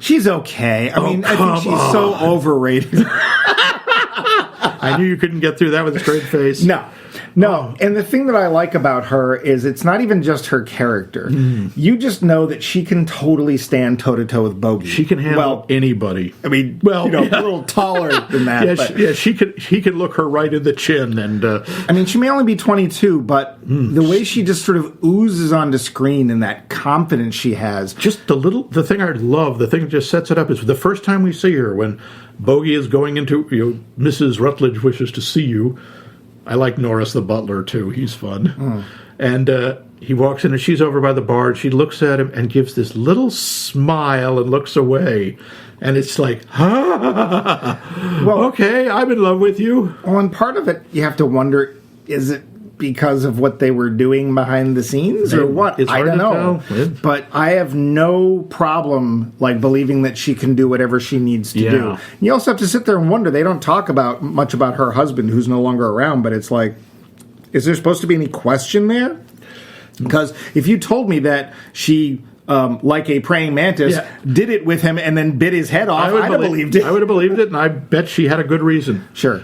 She's okay. I mean, I think she's so overrated.
I knew you couldn't get through that with a straight face.
No. And the thing that I like about her is it's not even just her character. You just know that she can totally stand toe-to-toe with Bogey.
She can handle anybody.
I mean, a little taller than that.
He could look her right in the chin. And
I mean, she may only be 22, but the way she just sort of oozes onto screen and that confidence she has.
Just the thing I love, the thing that just sets it up is the first time we see her when Bogey is going into, Mrs. Rutledge wishes to see you. I like Norris the butler, too. He's fun. And he walks in, and she's over by the bar, and she looks at him and gives this little smile and looks away. And it's like, well, okay, I'm in love with you.
Well, and part of it, you have to wonder, is it because of what they were doing behind the scenes or what?
It's hard
I don't know.
Tell.
But I have no problem believing that she can do whatever she needs to do. You also have to sit there and wonder. They don't talk much about her husband who's no longer around, but it's like, is there supposed to be any question there? Because if you told me that she, like a praying mantis, did it with him and then bit his head off, I'd have believed it.
I would have believed it, and I bet she had a good reason.
Sure.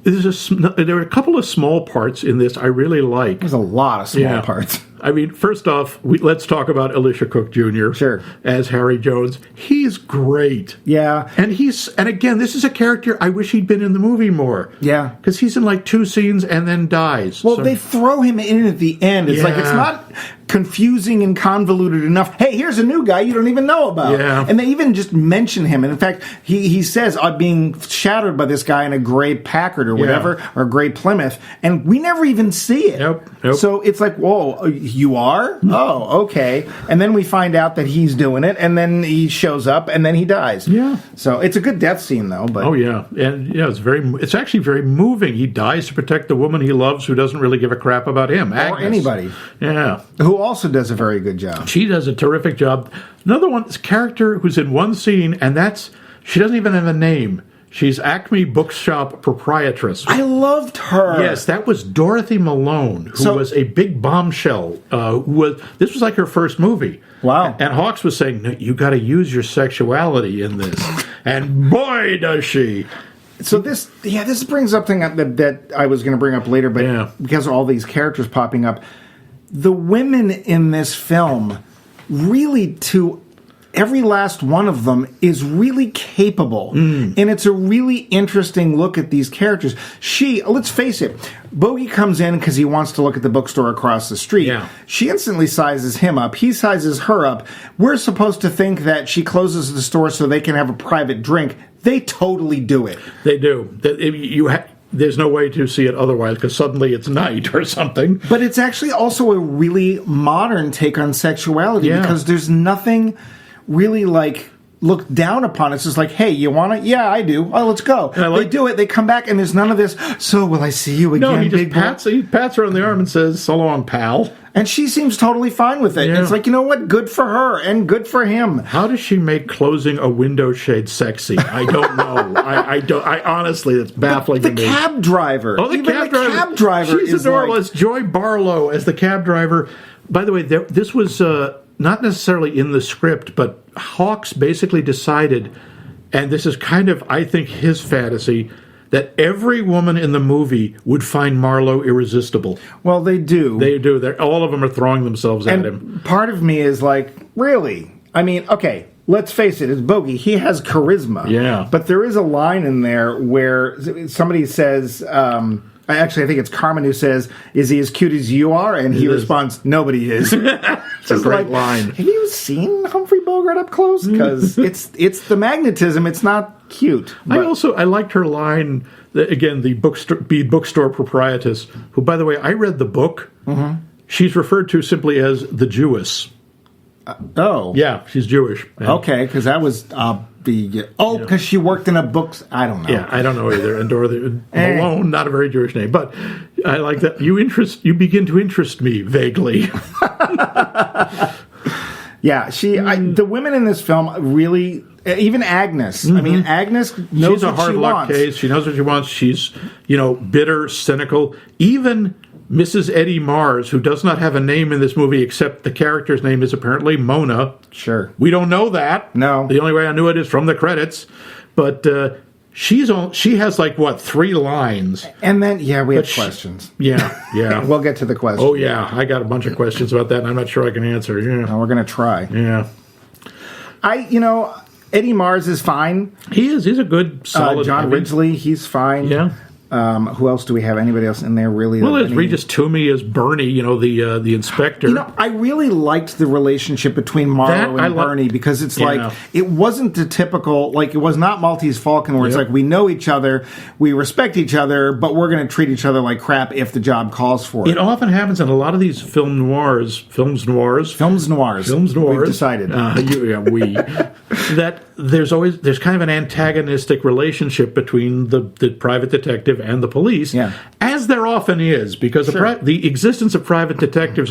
There are a couple of small parts in this I really like.
There's a lot of small parts.
I mean, first off, let's talk about Elisha Cook Jr.
Sure.
As Harry Jones. He's great.
Yeah.
And again, this is a character I wish he'd been in the movie more.
Yeah.
Because he's in 2 scenes and then dies.
Well, they throw him in at the end. It's like, it's not confusing and convoluted enough. Hey, here's a new guy you don't even know about.
Yeah.
And they even just mention him. And in fact, he says, I'm being shadowed by this guy in a gray Packard or whatever, or a gray Plymouth. And we never even see it.
Nope.
So it's like, whoa, you are? Oh, okay. And then we find out that he's doing it. And then he shows up and then he dies.
Yeah.
So it's a good death scene, though. But
Oh, yeah. And, it's actually very moving. He dies to protect the woman he loves who doesn't really give a crap about him. Agnes.
Or anybody.
Yeah.
Who also does a very good job.
She does a terrific job. Another one, this character who's in one scene, and she doesn't even have a name. She's Acme Bookshop proprietress.
I loved her.
Yes, that was Dorothy Malone, who was a big bombshell. This was like her first movie.
Wow.
And Hawks was saying, no, you got to use your sexuality in this. And boy, does she.
So this brings up thing that I was going to bring up later, but because of all these characters popping up, the women in this film really, to every last one of them, is really capable. And it's a really interesting look at these characters. Let's face it, Bogey comes in because he wants to look at the bookstore across the street.
Yeah.
She instantly sizes him up. He sizes her up. We're supposed to think that she closes the store so they can have a private drink. They totally do it.
They do. There's no way to see it otherwise because suddenly it's night or something.
But it's actually also a really modern take on sexuality because there's nothing really looked down upon. It's just like, hey, you want it? Yeah, I do. Oh, let's go. They do it. They come back, and there's none of this. So will I see you again?
No, he just pats her on the arm and says, "So long, pal."
And she seems totally fine with it.
Yeah.
It's like, you know what? Good for her and good for him.
How does she make closing a window shade sexy? I don't know. I honestly, it's baffling to me.
The cab driver.
Oh, the
cab driver.
She's
is
adorable. It's Joy Barlow as the cab driver. By the way, this was not necessarily in the script, but Hawks basically decided, and this is kind of, I think, his fantasy, that every woman in the movie would find Marlowe irresistible.
Well, they do.
They do. All of them are throwing themselves at him.
Part of me is like, really? I mean, okay, let's face it, it's Bogey. He has charisma.
Yeah.
But there is a line in there where somebody says, actually, I think it's Carmen who says, "Is he as cute as you are?" And he responds, "Nobody is."
It's a great line.
Have you seen Humphrey Bogart up close? Because it's the magnetism. It's not cute.
I liked her line, again, the bookstore proprietress, who, by the way, I read the book. Mm-hmm. She's referred to simply as the Jewess. Yeah, she's Jewish.
Okay, because that was because she worked in a books. I don't know.
Yeah, I don't know either. And Dorothy Malone, not a very Jewish name, but I like that. You begin to interest me vaguely.
Yeah, the women in this film really, even Agnes. Mm-hmm. I mean, Agnes knows
She's a hard luck case. She knows what she wants. She's, bitter, cynical. Even Mrs. Eddie Mars, who does not have a name in this movie except the character's name is apparently Mona.
Sure.
We don't know that. No. The only way I knew it is from the credits. But she has 3 lines.
And then, we have questions.
Yeah.
We'll get to the questions.
Oh, yeah. I got a bunch of questions about that, and I'm not sure I can answer. Yeah.
No, we're going to try.
Yeah.
Eddie Mars is fine.
He is. He's a good, solid...
John Ridgely, he's fine.
Yeah.
Who else do we have? Anybody else in there really?
Well, there's Regis Toomey as Bernie, the inspector.
I really liked the relationship between Marlowe and Bernie because it's it wasn't the typical, it was not Maltese Falcon where it's like we know each other, we respect each other, but we're going to treat each other like crap if the job calls for it.
It often happens in a lot of these films noirs.
We've decided.
That there's kind of an antagonistic relationship between the private detective and the police, as there often is, because the existence of private detectives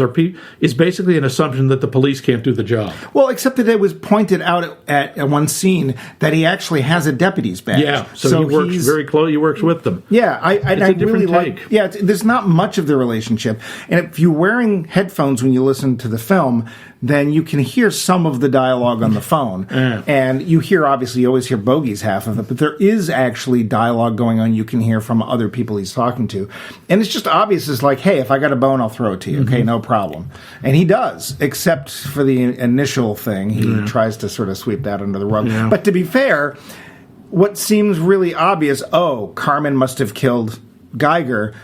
is basically an assumption that the police can't do the job.
Well, except that it was pointed out at one scene that he actually has a deputy's badge.
Yeah, so he works very close. He works with them.
Yeah, I really like. Yeah, there's not much of the relationship, and if you're wearing headphones when you listen to the film, then you can hear some of the dialogue on the phone. And you always hear Bogey's half of it, but there is actually dialogue going on you can hear from other people he's talking to. And it's just obvious. It's like, hey, if I got a bone, I'll throw it to you. Mm-hmm. Okay, no problem. And he does, except for the initial thing. He tries to sort of sweep that under the rug. Yeah. But to be fair, what seems really obvious, Carmen must have killed Geiger.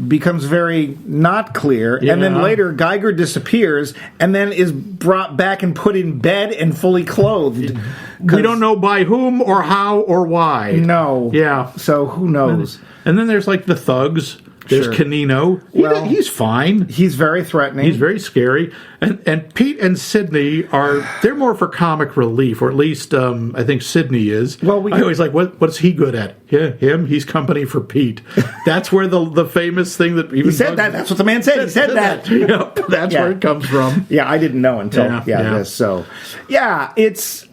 becomes very not clear, and then later Geiger disappears and then is brought back and put in bed and fully clothed.
We don't know by whom or how or why.
No.
Yeah.
So who knows?
And then there's like the thugs. There's Canino. He's fine.
He's very threatening.
He's very scary. And Pete and Sidney they're more for comic relief, or at least I think Sidney is. Well, I always like, what's he good at? Yeah, him? He's company for Pete. That's where the famous thing that even...
He said that. That's what the man said. He said that.
Yep, that's where it comes from.
Yeah, I didn't know until this. So, it's...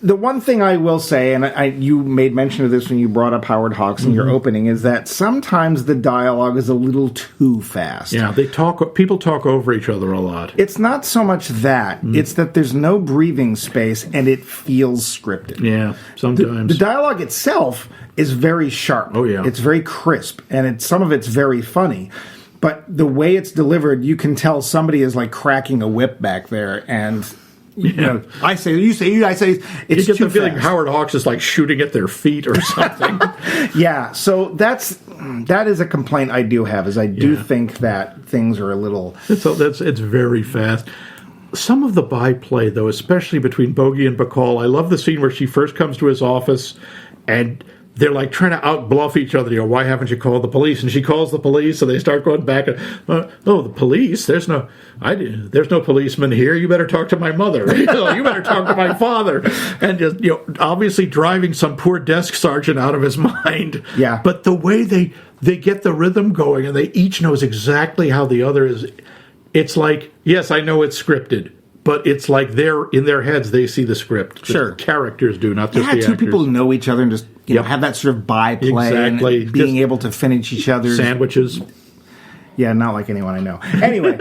The one thing I will say, and you made mention of this when you brought up Howard Hawks in your opening, is that sometimes the dialogue is a little too fast.
Yeah, people talk over each other a lot.
It's not so much that. It's that there's no breathing space, and it feels scripted.
Yeah, sometimes.
The dialogue itself is very sharp.
Oh, yeah.
It's very crisp, and some of it's very funny. But the way it's delivered, you can tell somebody is like cracking a whip back there, and... You know, I say, you say, I say, it's
you get
too
the feeling
fast.
Howard Hawks is like shooting at their feet or something.
Yeah, so that is a complaint I do have, is I do think that things are a little...
It's very fast. Some of the byplay, though, especially between Bogey and Bacall, I love the scene where she first comes to his office and... They're like trying to out-bluff each other. Why haven't you called the police? And she calls the police, so they start going back. The police? There's no policeman here. You better talk to my mother. You better talk to my father. And just obviously driving some poor desk sergeant out of his mind.
Yeah.
But the way they get the rhythm going, and they each knows exactly how the other is. It's like, yes, I know it's scripted. But it's like they're in their heads, they see the script. The characters do, not just the actors.
Two people who know each other and just have that sort of byplay and being able to finish each other's
sandwiches.
Yeah, not like anyone I know. Anyway,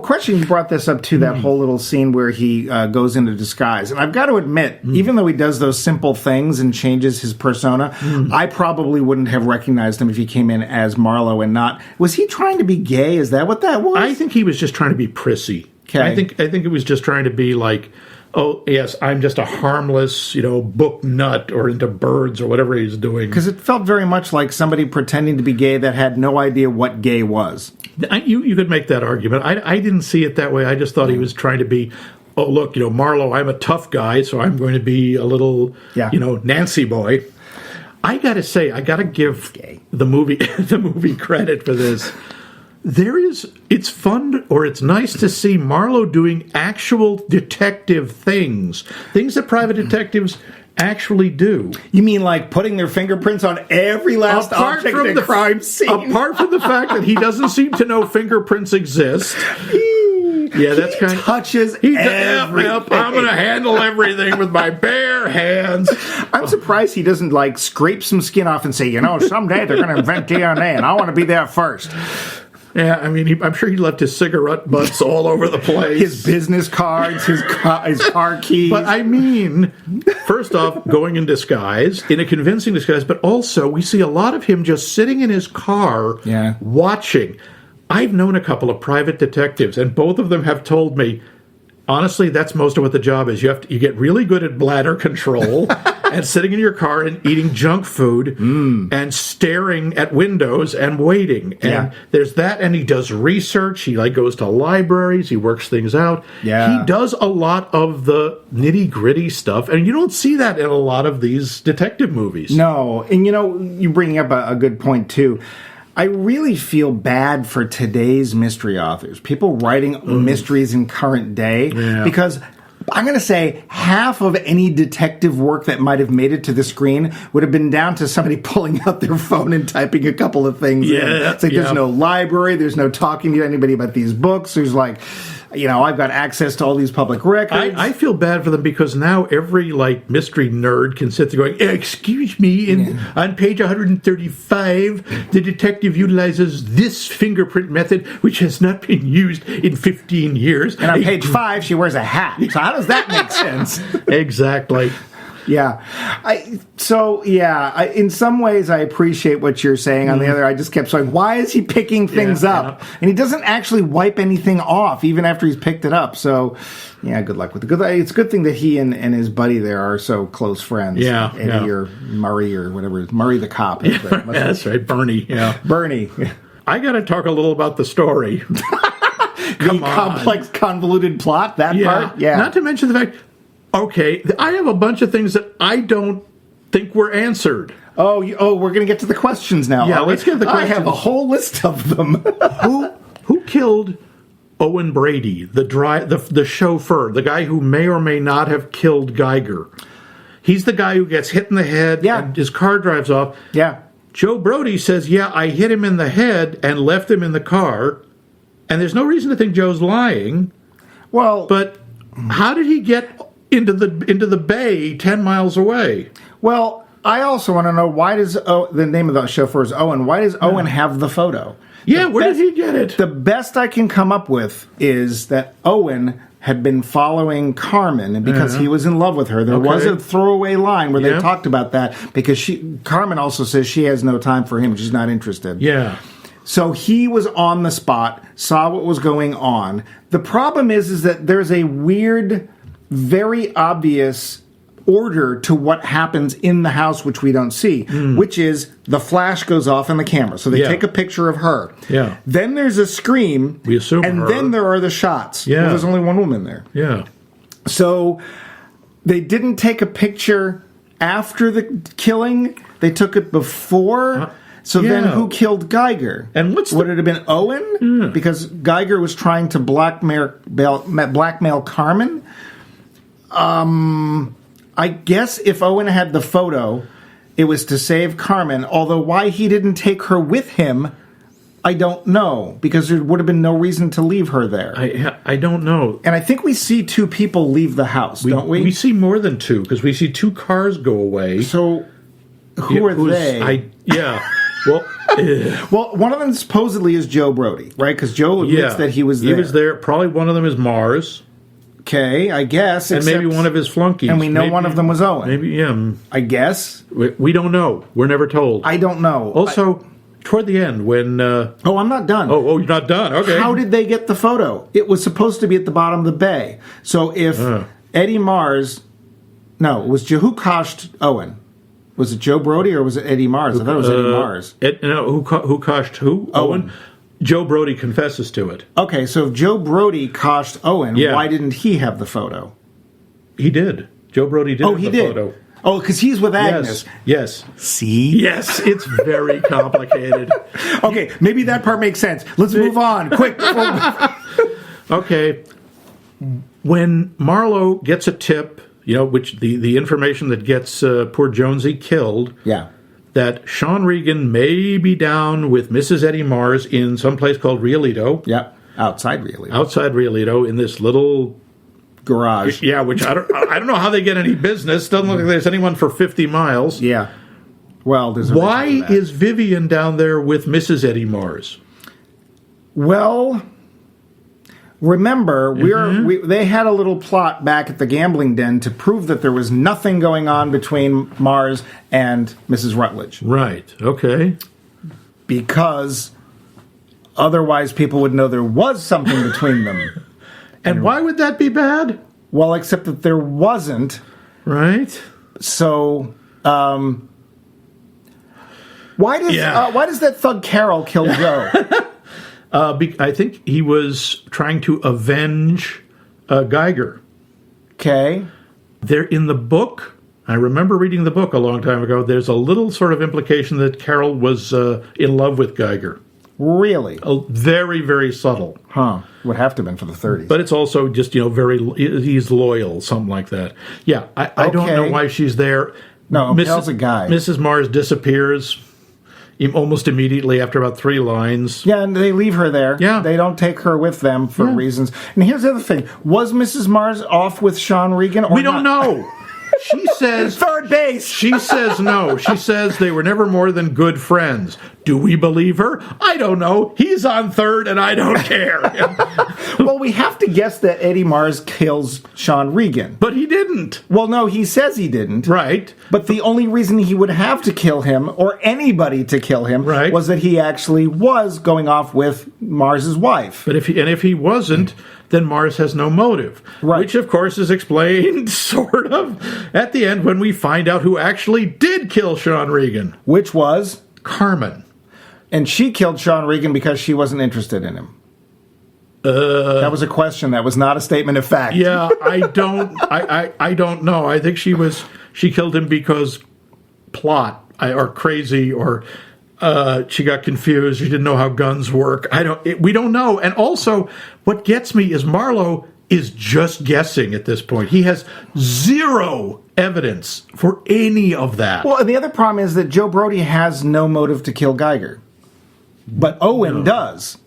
question, you brought this up to that whole little scene where he goes into disguise. And I've got to admit, even though he does those simple things and changes his persona, I probably wouldn't have recognized him if he came in as Marlowe and not... Was he trying to be gay? Is that what that was?
I think he was just trying to be prissy. Okay. I think it was just trying to be like, oh, yes, I'm just a harmless, book nut or into birds or whatever he's doing.
Because it felt very much like somebody pretending to be gay that had no idea what gay was.
You could make that argument. I didn't see it that way. I just thought he was trying to be, oh, look, Marlowe, I'm a tough guy, so I'm going to be a little, Nancy boy. I got to say, I got to give the movie credit for this. It's fun, or it's nice to see Marlowe doing actual detective things that private detectives actually do.
You mean like putting their fingerprints on every last object in a crime scene?
Apart from the fact that he doesn't seem to know fingerprints exist. Yeah, that's kind of...
touches everything.
I'm going to handle everything with my bare hands.
I'm surprised he doesn't, scrape some skin off and say, someday they're going to invent DNA, and I want to be there first.
Yeah, I mean, I'm sure he left his cigarette butts all over the place.
His business cards, his car keys.
But I mean, first off, going in disguise, in a convincing disguise, but also we see a lot of him just sitting in his car watching. I've known a couple of private detectives, and both of them have told me, honestly, that's most of what the job is. You get really good at bladder control and sitting in your car and eating junk food and staring at windows and waiting. And there's that, and he does research. He goes to libraries. He works things out.
Yeah.
He does a lot of the nitty-gritty stuff, and you don't see that in a lot of these detective movies.
No, and you bring up a good point, too. I really feel bad for today's mystery authors, people writing mysteries in current day, because I'm going to say half of any detective work that might have made it to the screen would have been down to somebody pulling out their phone and typing a couple of things in. It's there's no library, there's no talking to anybody about these books, there's I've got access to all these public records.
I feel bad for them because now every mystery nerd can sit there going, excuse me, on page 135, the detective utilizes this fingerprint method, which has not been used in 15 years.
And on page 5, she wears a hat. So how does that make sense?
Exactly.
Yeah. In some ways, I appreciate what you're saying. On the other, I just kept saying, why is he picking things up? And he doesn't actually wipe anything off, even after he's picked it up. So, good luck with it. It's a good thing that he and his buddy there are so close friends. Eddie or Murray or whatever. Murray the cop.
That's right. Bernie. Yeah.
Bernie.
I got to talk a little about the story.
The complex, convoluted plot, that part? Yeah.
Not to mention the fact, okay, I have a bunch of things that I don't think were answered.
Oh, we're going to get to the questions now.
Yeah, let's get to the questions.
I have a whole list of them.
Who killed Owen Brady, the chauffeur, the guy who may or may not have killed Geiger? He's the guy who gets hit in the head and his car drives off.
Yeah.
Joe Brody says, I hit him in the head and left him in the car. And there's no reason to think Joe's lying.
Well,
but how did he get into the bay 10 miles away?
Well, I also want to know, why does the name of the chauffeur is Owen? Why does Owen have the photo?
Yeah, where did he get it?
The best I can come up with is that Owen had been following Carmen, and because he was in love with her, there was a throwaway line where they talked about that, because Carmen also says she has no time for him. She's not interested.
Yeah.
So he was on the spot, saw what was going on. The problem is that there's a weird, very obvious order to what happens in the house, which we don't see, which is the flash goes off in the camera. So they take a picture of her.
Yeah.
Then there's a scream.
We assume
and
her.
then there are the shots.
Yeah.
Well, there's only one woman there.
Yeah.
So they didn't take a picture after the killing. They took it before. So then who killed Geiger?
And
would it have been Owen? Because Geiger was trying to blackmail Carmen? I guess if Owen had the photo, it was to save Carmen, although why he didn't take her with him, I don't know, because there would have been no reason to leave her there.
I don't know.
And I think we see two people leave the house, don't we?
We see more than two, because we see two cars go away.
So who are they? Well, one of them supposedly is Joe Brody, right? Because Joe admits that he was there.
He was there. Probably one of them is Mars.
Okay, I guess.
And maybe one of his flunkies.
And we know one of them was Owen.
Maybe,
I guess.
We don't know. We're never told.
I don't know.
Also, toward the end, when...
I'm not done.
Oh, you're not done. Okay.
How did they get the photo? It was supposed to be at the bottom of the bay. So if Eddie Mars... No, it was who coshed Owen? Was it Joe Brody or was it Eddie Mars? I thought it was Eddie Mars.
Who coshed who? Owen? Joe Brody confesses to it.
Okay, so if Joe Brody coshed Owen, why didn't he have the photo?
He did. Joe Brody did have the photo.
Oh, because he's with Agnes.
Yes.
See?
Yes, it's very complicated.
Okay, maybe that part makes sense. Let's move on. Quick.
Okay. When Marlowe gets a tip, which the information that gets poor Jonesy killed...
Yeah.
That Sean Regan may be down with Mrs. Eddie Mars in some place called Rialito.
Yep, outside Rialito.
Outside Rialito, in this little
garage.
Yeah, which I don't know how they get any business. Doesn't look like there's anyone for 50 miles.
Yeah. Well, there's a
Why is Vivian down there with Mrs. Eddie Mars?
Well, remember, they had a little plot back at the gambling den to prove that there was nothing going on between Mars and Mrs. Rutledge.
Right, okay.
Because otherwise people would know there was something between them.
And why would that be bad?
Well, except that there wasn't.
Right.
So, why does that thug Carol kill Joe?
I think he was trying to avenge Geiger.
Okay.
There in the book, I remember reading the book a long time ago, there's a little sort of implication that Carol was in love with Geiger.
Really?
Very, very subtle.
Huh. Would have to have been for the 30s.
But it's also just, he's loyal, something like that. Yeah, I don't know why she's there.
No, Carol's a guy.
Mrs. Mars disappears almost immediately after about 3 lines.
Yeah, and they leave her there.
Yeah.
They don't take her with them for reasons. And here's the other thing. Was Mrs. Mars off with Sean Regan or
We don't know. She says...
Third base!
She says no. She says they were never more than good friends. Do we believe her? I don't know. He's on third and I don't care.
Well, we have to guess that Eddie Mars kills Sean Regan.
But he didn't.
Well, no, he says he didn't.
Right.
But the only reason he would have to kill him, or anybody to kill him, was that he actually was going off with Mars's wife.
But if he wasn't, then Mars has no motive.
Right.
Which, of course, is explained, sort of, at the end when we find out who actually did kill Sean Regan.
Which was?
Carmen.
And she killed Sean Regan because she wasn't interested in him. That was a question. That was not a statement of fact.
Yeah, I don't know. I think she killed him because plot or crazy or she got confused. She didn't know how guns work. We don't know. And also, what gets me is Marlowe is just guessing at this point. He has zero evidence for any of that.
Well, and the other problem is that Joe Brody has no motive to kill Geiger, but Owen does.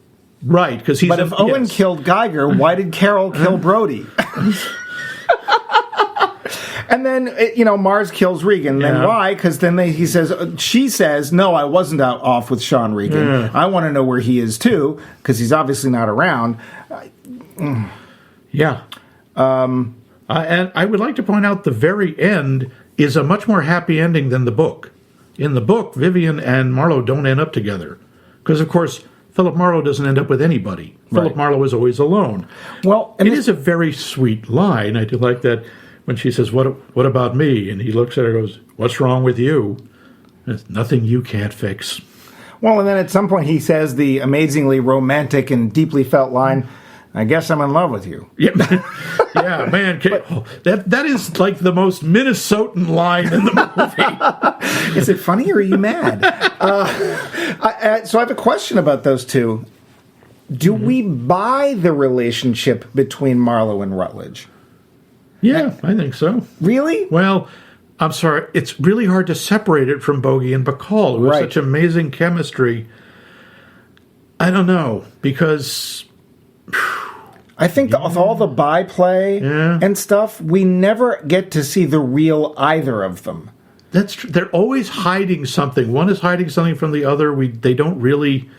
Right, because
But if Owen killed Geiger, why did Carol kill Brody? And then, Mars kills Regan. Then why? Because then she says, no, I wasn't off with Sean Regan. I want to know where he is, too, because he's obviously not around.
Yeah. And I would like to point out the very end is a much more happy ending than the book. In the book, Vivian and Marlowe don't end up together. Because, of course, Philip Marlowe doesn't end up with anybody.
Right.
Philip Marlowe is always alone.
Well,
it is a very sweet line. I do like that when she says, what about me? And he looks at her and goes, what's wrong with you? There's nothing you can't fix.
Well, and then at some point he says the amazingly romantic and deeply felt line, I guess I'm in love with you.
Yeah, yeah, man. That is like the most Minnesotan line in the movie.
Is it funny or are you mad? So I have a question about those two. Do we buy the relationship between Marlowe and Rutledge?
Yeah, I think so.
Really?
Well, I'm sorry. It's really hard to separate it from Bogey and Bacall, who have such amazing chemistry. I don't know, because
I think with all the byplay and stuff, we never get to see the real either of them.
That's true. They're always hiding something. One is hiding something from the other. They don't really.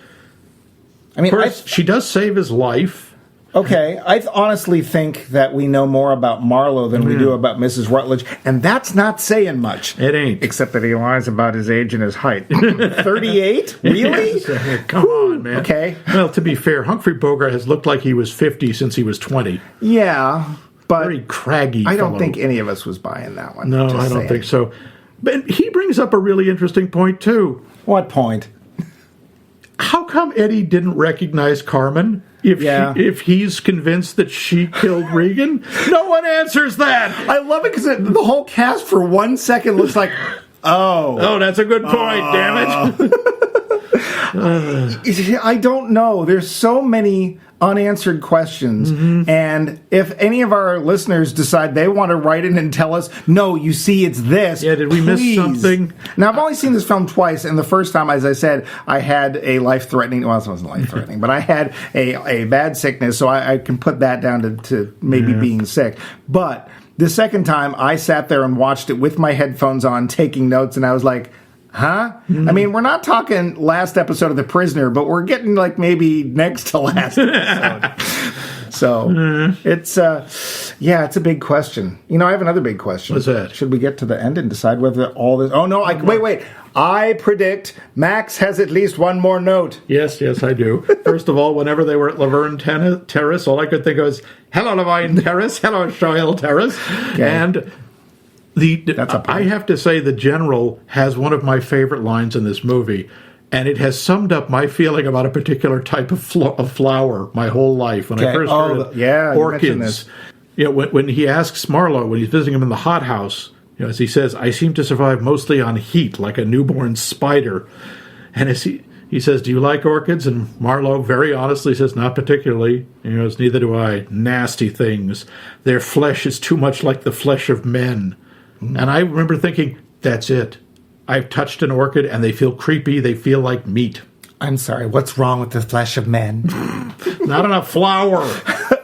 I mean, she does save his life.
Okay, I honestly think that we know more about Marlowe than we do about Mrs. Rutledge, and that's not saying much.
It ain't.
Except that he lies about his age and his height. 38? Really?
Yes. Come on, man.
Okay.
Well, to be fair, Humphrey Bogart has looked like he was 50 since he was 20.
Yeah, but
very craggy
I don't
fellow.
think any of us was buying that one.
No, I don't think so. But he brings up a really interesting point, too.
What point?
How come Eddie didn't recognize Carmen if he's convinced that she killed Regan? No one answers that.
I love it because the whole cast for 1 second looks like,
oh, that's a good point. Damn
it. I don't know. There's so many unanswered questions, and if any of our listeners decide they want to write in and tell us, no, you see, it's this.
Yeah, did we miss something?
Now, I've only seen this film twice, and the first time, as I said, I had a life-threatening, well, it wasn't life-threatening, but I had a bad sickness, so I can put that down to maybe being sick. But the second time, I sat there and watched it with my headphones on, taking notes, and I was like, huh? I mean, we're not talking last episode of The Prisoner, but we're getting like maybe next to last episode. So it's it's a big question. I have another big question.
What's that?
Should we get to the end and decide whether all this? Oh no! Wait! I predict Max has at least one more note.
Yes, I do. First of all, whenever they were at Laverne Terrace, all I could think of was, hello, Laverne Terrace, hello, Shoyle Terrace. Okay. And I have to say the General has one of my favorite lines in this movie, and it has summed up my feeling about a particular type of flower my whole life. When I first heard orchids, when he asks Marlowe, when he's visiting him in the hothouse, as he says, I seem to survive mostly on heat, like a newborn spider. And as he says, do you like orchids? And Marlowe very honestly says, not particularly. He goes, neither do I. Nasty things. Their flesh is too much like the flesh of men. And I remember thinking, that's it. I've touched an orchid, and they feel creepy. They feel like meat.
I'm sorry, what's wrong with the flesh of men?
Not enough flour.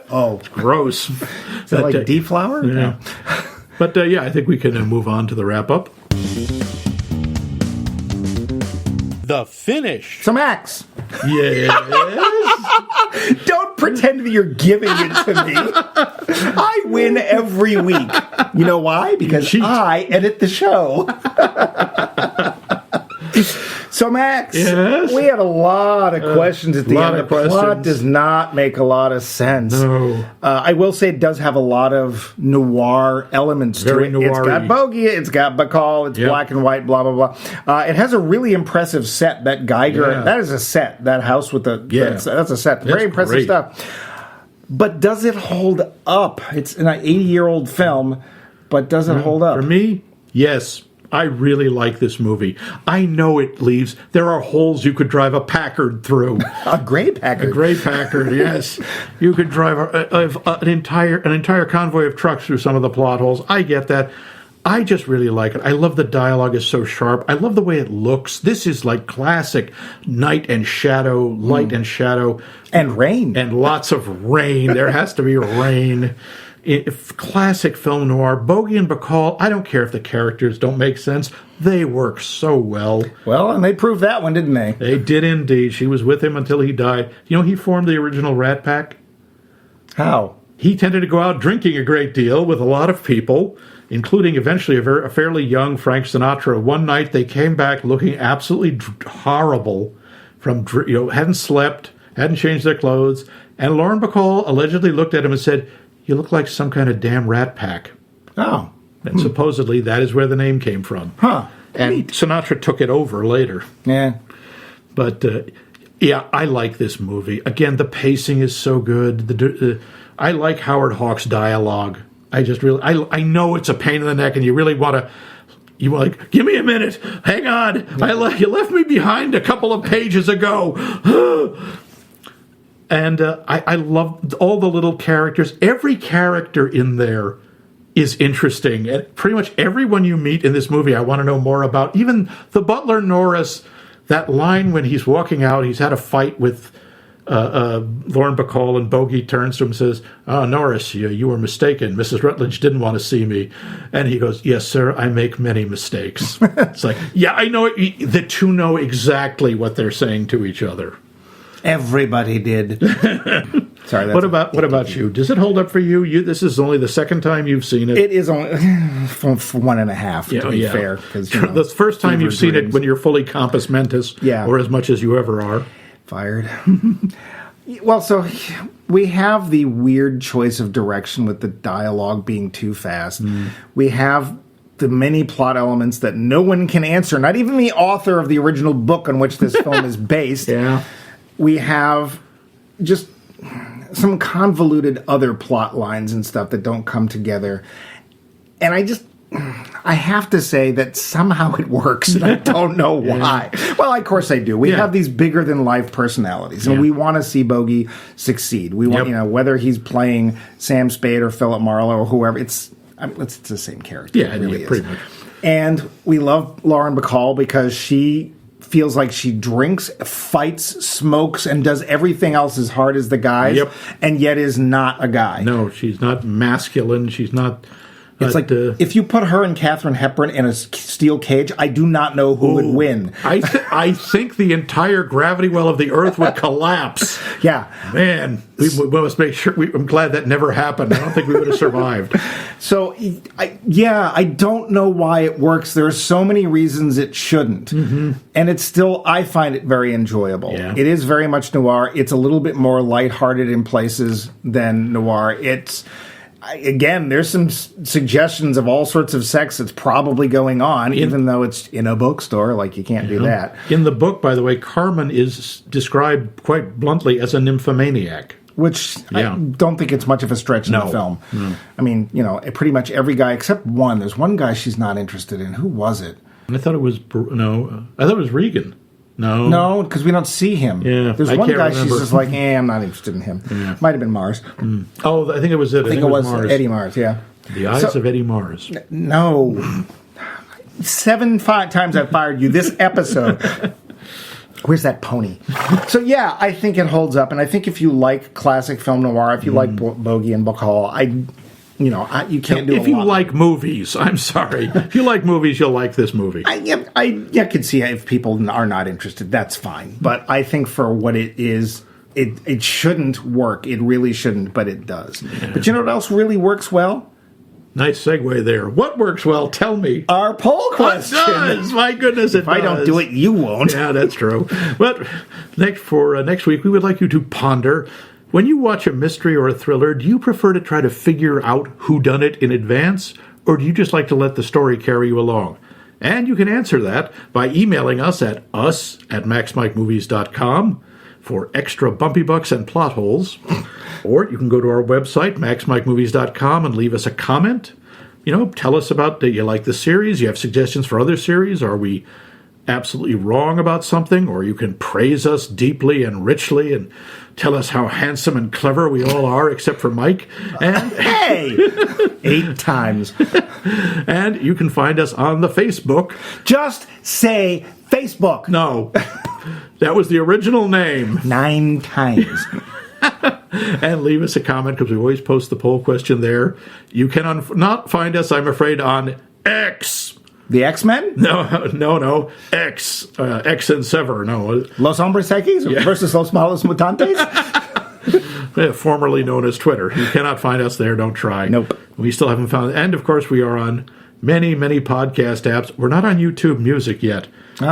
Oh.
It's gross.
Is that like deflower?
Yeah. No. But, I think we can move on to the wrap-up. The finish.
So, Max.
Yes?
Don't pretend that you're giving it to me. I win every week. You know why? Because I edit the show. So, Max,
Yes?
we had a lot of questions at the
lot
end.
of
The plot
questions.
does not make a lot of sense.
No.
I will say it does have a lot of noir elements
Very
to it. It's
noir-y.
got Bogey, it's got Bacall, it's
Yep.
black and white, blah, blah, blah. It has a really impressive set. That Geiger,
Yeah.
that is a set. That house with the...
Yeah.
That's a set.
That's
Very impressive
great.
stuff. But does it hold up? It's an 80-year-old film, but does it hold up?
For me, yes. I really like this movie. I know it leaves. There are holes you could drive a Packard through.
A gray Packard.
A gray Packard, yes. You could drive an entire convoy of trucks through some of the plot holes. I get that. I just really like it. I love the dialogue is so sharp. I love the way it looks. This is like classic night and shadow, light and shadow.
And rain.
And lots of rain. There has to be rain. Classic film noir. Bogey and Bacall, I don't care if the characters don't make sense. They work so well.
Well, and they proved that one, didn't they?
They did indeed. She was with him until he died. You know, he formed the original Rat Pack.
How?
He tended to go out drinking a great deal with a lot of people, including eventually a fairly young Frank Sinatra. One night they came back looking absolutely horrible, hadn't slept, hadn't changed their clothes, and Lauren Bacall allegedly looked at him and said, "You look like some kind of damn Rat Pack."
Oh.
And supposedly that is where the name came from.
Huh.
And Sinatra took it over later.
Yeah.
But, yeah, I like this movie. Again, the pacing is so good. I like Howard Hawks' dialogue. I just really... I know it's a pain in the neck, and you really want to... You want like, give me a minute. Hang on. You left me behind a couple of pages ago. And I love all the little characters. Every character in there is interesting. And pretty much everyone you meet in this movie I want to know more about. Even the butler, Norris, that line when he's walking out, he's had a fight with Lauren Bacall, and Bogey turns to him and says, "Oh, Norris, you were mistaken. Mrs. Rutledge didn't want to see me." And he goes, "Yes, sir, I make many mistakes." It's like, yeah, I know it. The two know exactly what they're saying to each other.
Everybody did. Sorry.
What about you? Does it hold up for you? This is only the second time you've seen it.
It is only for 1.5 to be fair.
The first time you've seen it when you're fully compos mentis, or as much as you ever are.
Fired. Well, so we have the weird choice of direction with the dialogue being too fast. We have the many plot elements that no one can answer, not even the author of the original book on which this film is based.
Yeah.
We have just some convoluted other plot lines and stuff that don't come together. And I have to say that somehow it works, and I don't know why. Well, of course I do. We have these bigger-than-life personalities, and we want to see Bogey succeed. We want, whether he's playing Sam Spade or Philip Marlowe or whoever, it's the same character.
Yeah,
it really is.
pretty much.
And we love Lauren Bacall because she feels like she drinks, fights, smokes, and does everything else as hard as the guys, and yet is not a guy.
No, she's not masculine. She's not...
It's like if you put her and Katharine Hepburn in a steel cage, I do not know who would win.
I think the entire gravity well of the Earth would collapse.
Yeah.
Man, we must make sure... I'm glad that never happened. I don't think we would have survived.
So, I don't know why it works. There are so many reasons it shouldn't. And it's still, I find it very enjoyable.
Yeah.
It is very much noir. It's a little bit more lighthearted in places than noir. Again, there's some suggestions of all sorts of sex that's probably going on, even though it's in a bookstore. Like, you can't do that.
In the book, by the way, Carmen is described quite bluntly as a nymphomaniac.
Which I don't think it's much of a stretch in the film.
No.
I mean, pretty much every guy except one. There's one guy she's not interested in. Who was it?
I thought it was... I thought it was Regan.
No, because we don't see him.
Yeah,
there's one guy she's just like, I'm not interested in him.
Yeah.
Might have been Mars.
Oh, I think it was it.
I think it was
Mars.
Eddie Mars, yeah.
The Eyes of Eddie Mars.
No. 7 times I've fired you this episode. Where's that pony? So, I think it holds up. And I think if you like classic film noir, if you like Bogey and Bacall, you can't do
If you like movies, I'm sorry. If you like movies, you'll like this movie.
I could see if people are not interested. That's fine. But I think for what it is, it shouldn't work. It really shouldn't, but it does. Yeah. But you know what else really works well?
Nice segue there. What works well? Tell me.
Our poll
What
question.
does? My goodness, it
If I don't do it, you won't.
Yeah, that's true. But next week, we would like you to ponder. When you watch a mystery or a thriller, do you prefer to try to figure out who done it in advance, or do you just like to let the story carry you along? And you can answer that by emailing us at maxmikemovies.com for extra bumpy bucks and plot holes. Or you can go to our website, maxmikemovies.com, and leave us a comment. Tell us about that you like the series. You have suggestions for other series. Are we absolutely wrong about something? Or you can praise us deeply and richly and tell us how handsome and clever we all are, except for Mike. And
Hey! 8 times.
And you can find us on the Facebook.
Just say Facebook.
No, that was the original name.
9 times.
And leave us a comment, because we always post the poll question there. You can not find us, I'm afraid, on X.
The X-Men?
No. X. X and Sever. No.
Los Hombres X versus Los Malos Mutantes?
Formerly known as Twitter. You cannot find us there. Don't try.
Nope.
We still haven't found it. And, of course, we are on many, many podcast apps. We're not on YouTube Music yet,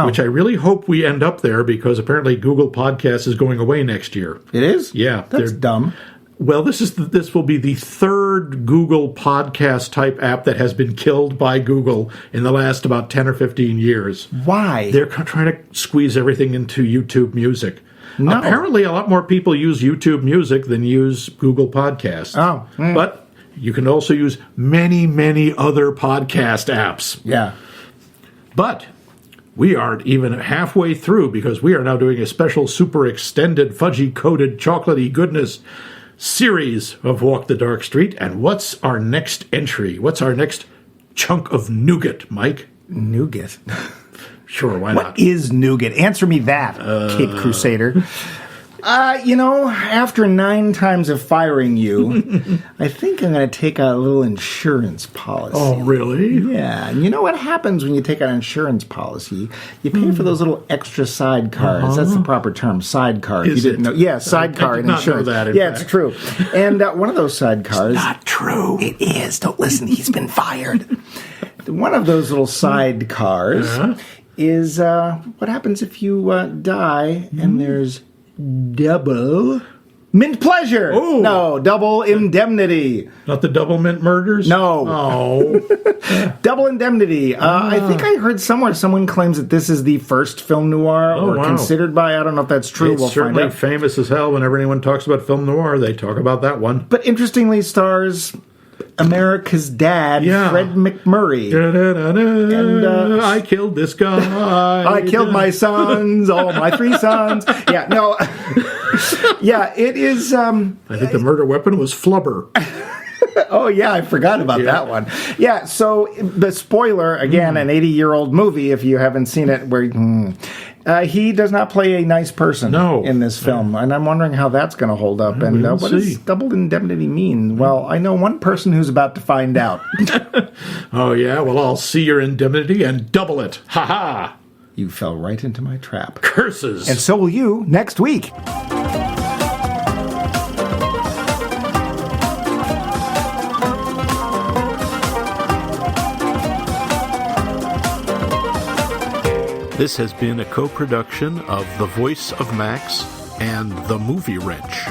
which I really hope we end up there, because apparently Google Podcasts is going away next year.
It is?
Yeah.
That's dumb.
Well, this will be the third Google podcast type app that has been killed by Google in the last about 10 or 15 years.
Why?
They're trying to squeeze everything into YouTube Music.
No.
Apparently, a lot more people use YouTube Music than use Google Podcasts.
Oh.
But you can also use many, many other podcast apps.
Yeah.
But we aren't even halfway through, because we are now doing a special super extended fudgy-coated chocolatey goodness series of Walk the Dark Street. And what's our next entry? What's our next chunk of nougat, Mike?
Nougat.
Sure, why
What
not?
is nougat? Answer me that, Cape Crusader. After 9 times of firing you, I think I'm going to take out a little insurance policy.
Oh, really?
Yeah, and you know what happens when you take out an insurance policy? You pay for those little extra sidecars. That's the proper term, sidecar.
Is
you didn't
it?
know? Yeah, sidecar
I did
in
not know
insurance.
that, in
Yeah,
fact.
it's true. And one of those sidecars.
Not true.
It is. Don't listen. He's been fired. One of those little sidecars is what happens if you die and there's double mint pleasure.
Oh.
No, double indemnity.
Not the double mint murders?
No.
Oh.
Double indemnity. I think I heard somewhere someone claims that this is the first film noir, or
wow.
considered by. I don't know if that's true.
It's
We'll find
certainly
out.
famous as hell. Whenever anyone talks about film noir, they talk about that one.
But interestingly, stars America's dad,
Yeah.
Fred McMurray.
And,
And,
I killed this guy.
I killed my sons, all my 3 sons. Yeah, no. Yeah, it is.
I think the murder weapon was flubber.
Oh, yeah, I forgot about that one. Yeah, so the spoiler, again, an 80-year-old movie, if you haven't seen it, where he does not play a nice person in this film. And I'm wondering how that's going to hold up. And what does double indemnity mean? Well, I know one person who's about to find out.
Oh, yeah? Well, I'll see your indemnity and double it. Ha-ha!
You fell right into my trap.
Curses!
And so will you next week.
This has been a co-production of The Voice of Max and The Movie Wrench.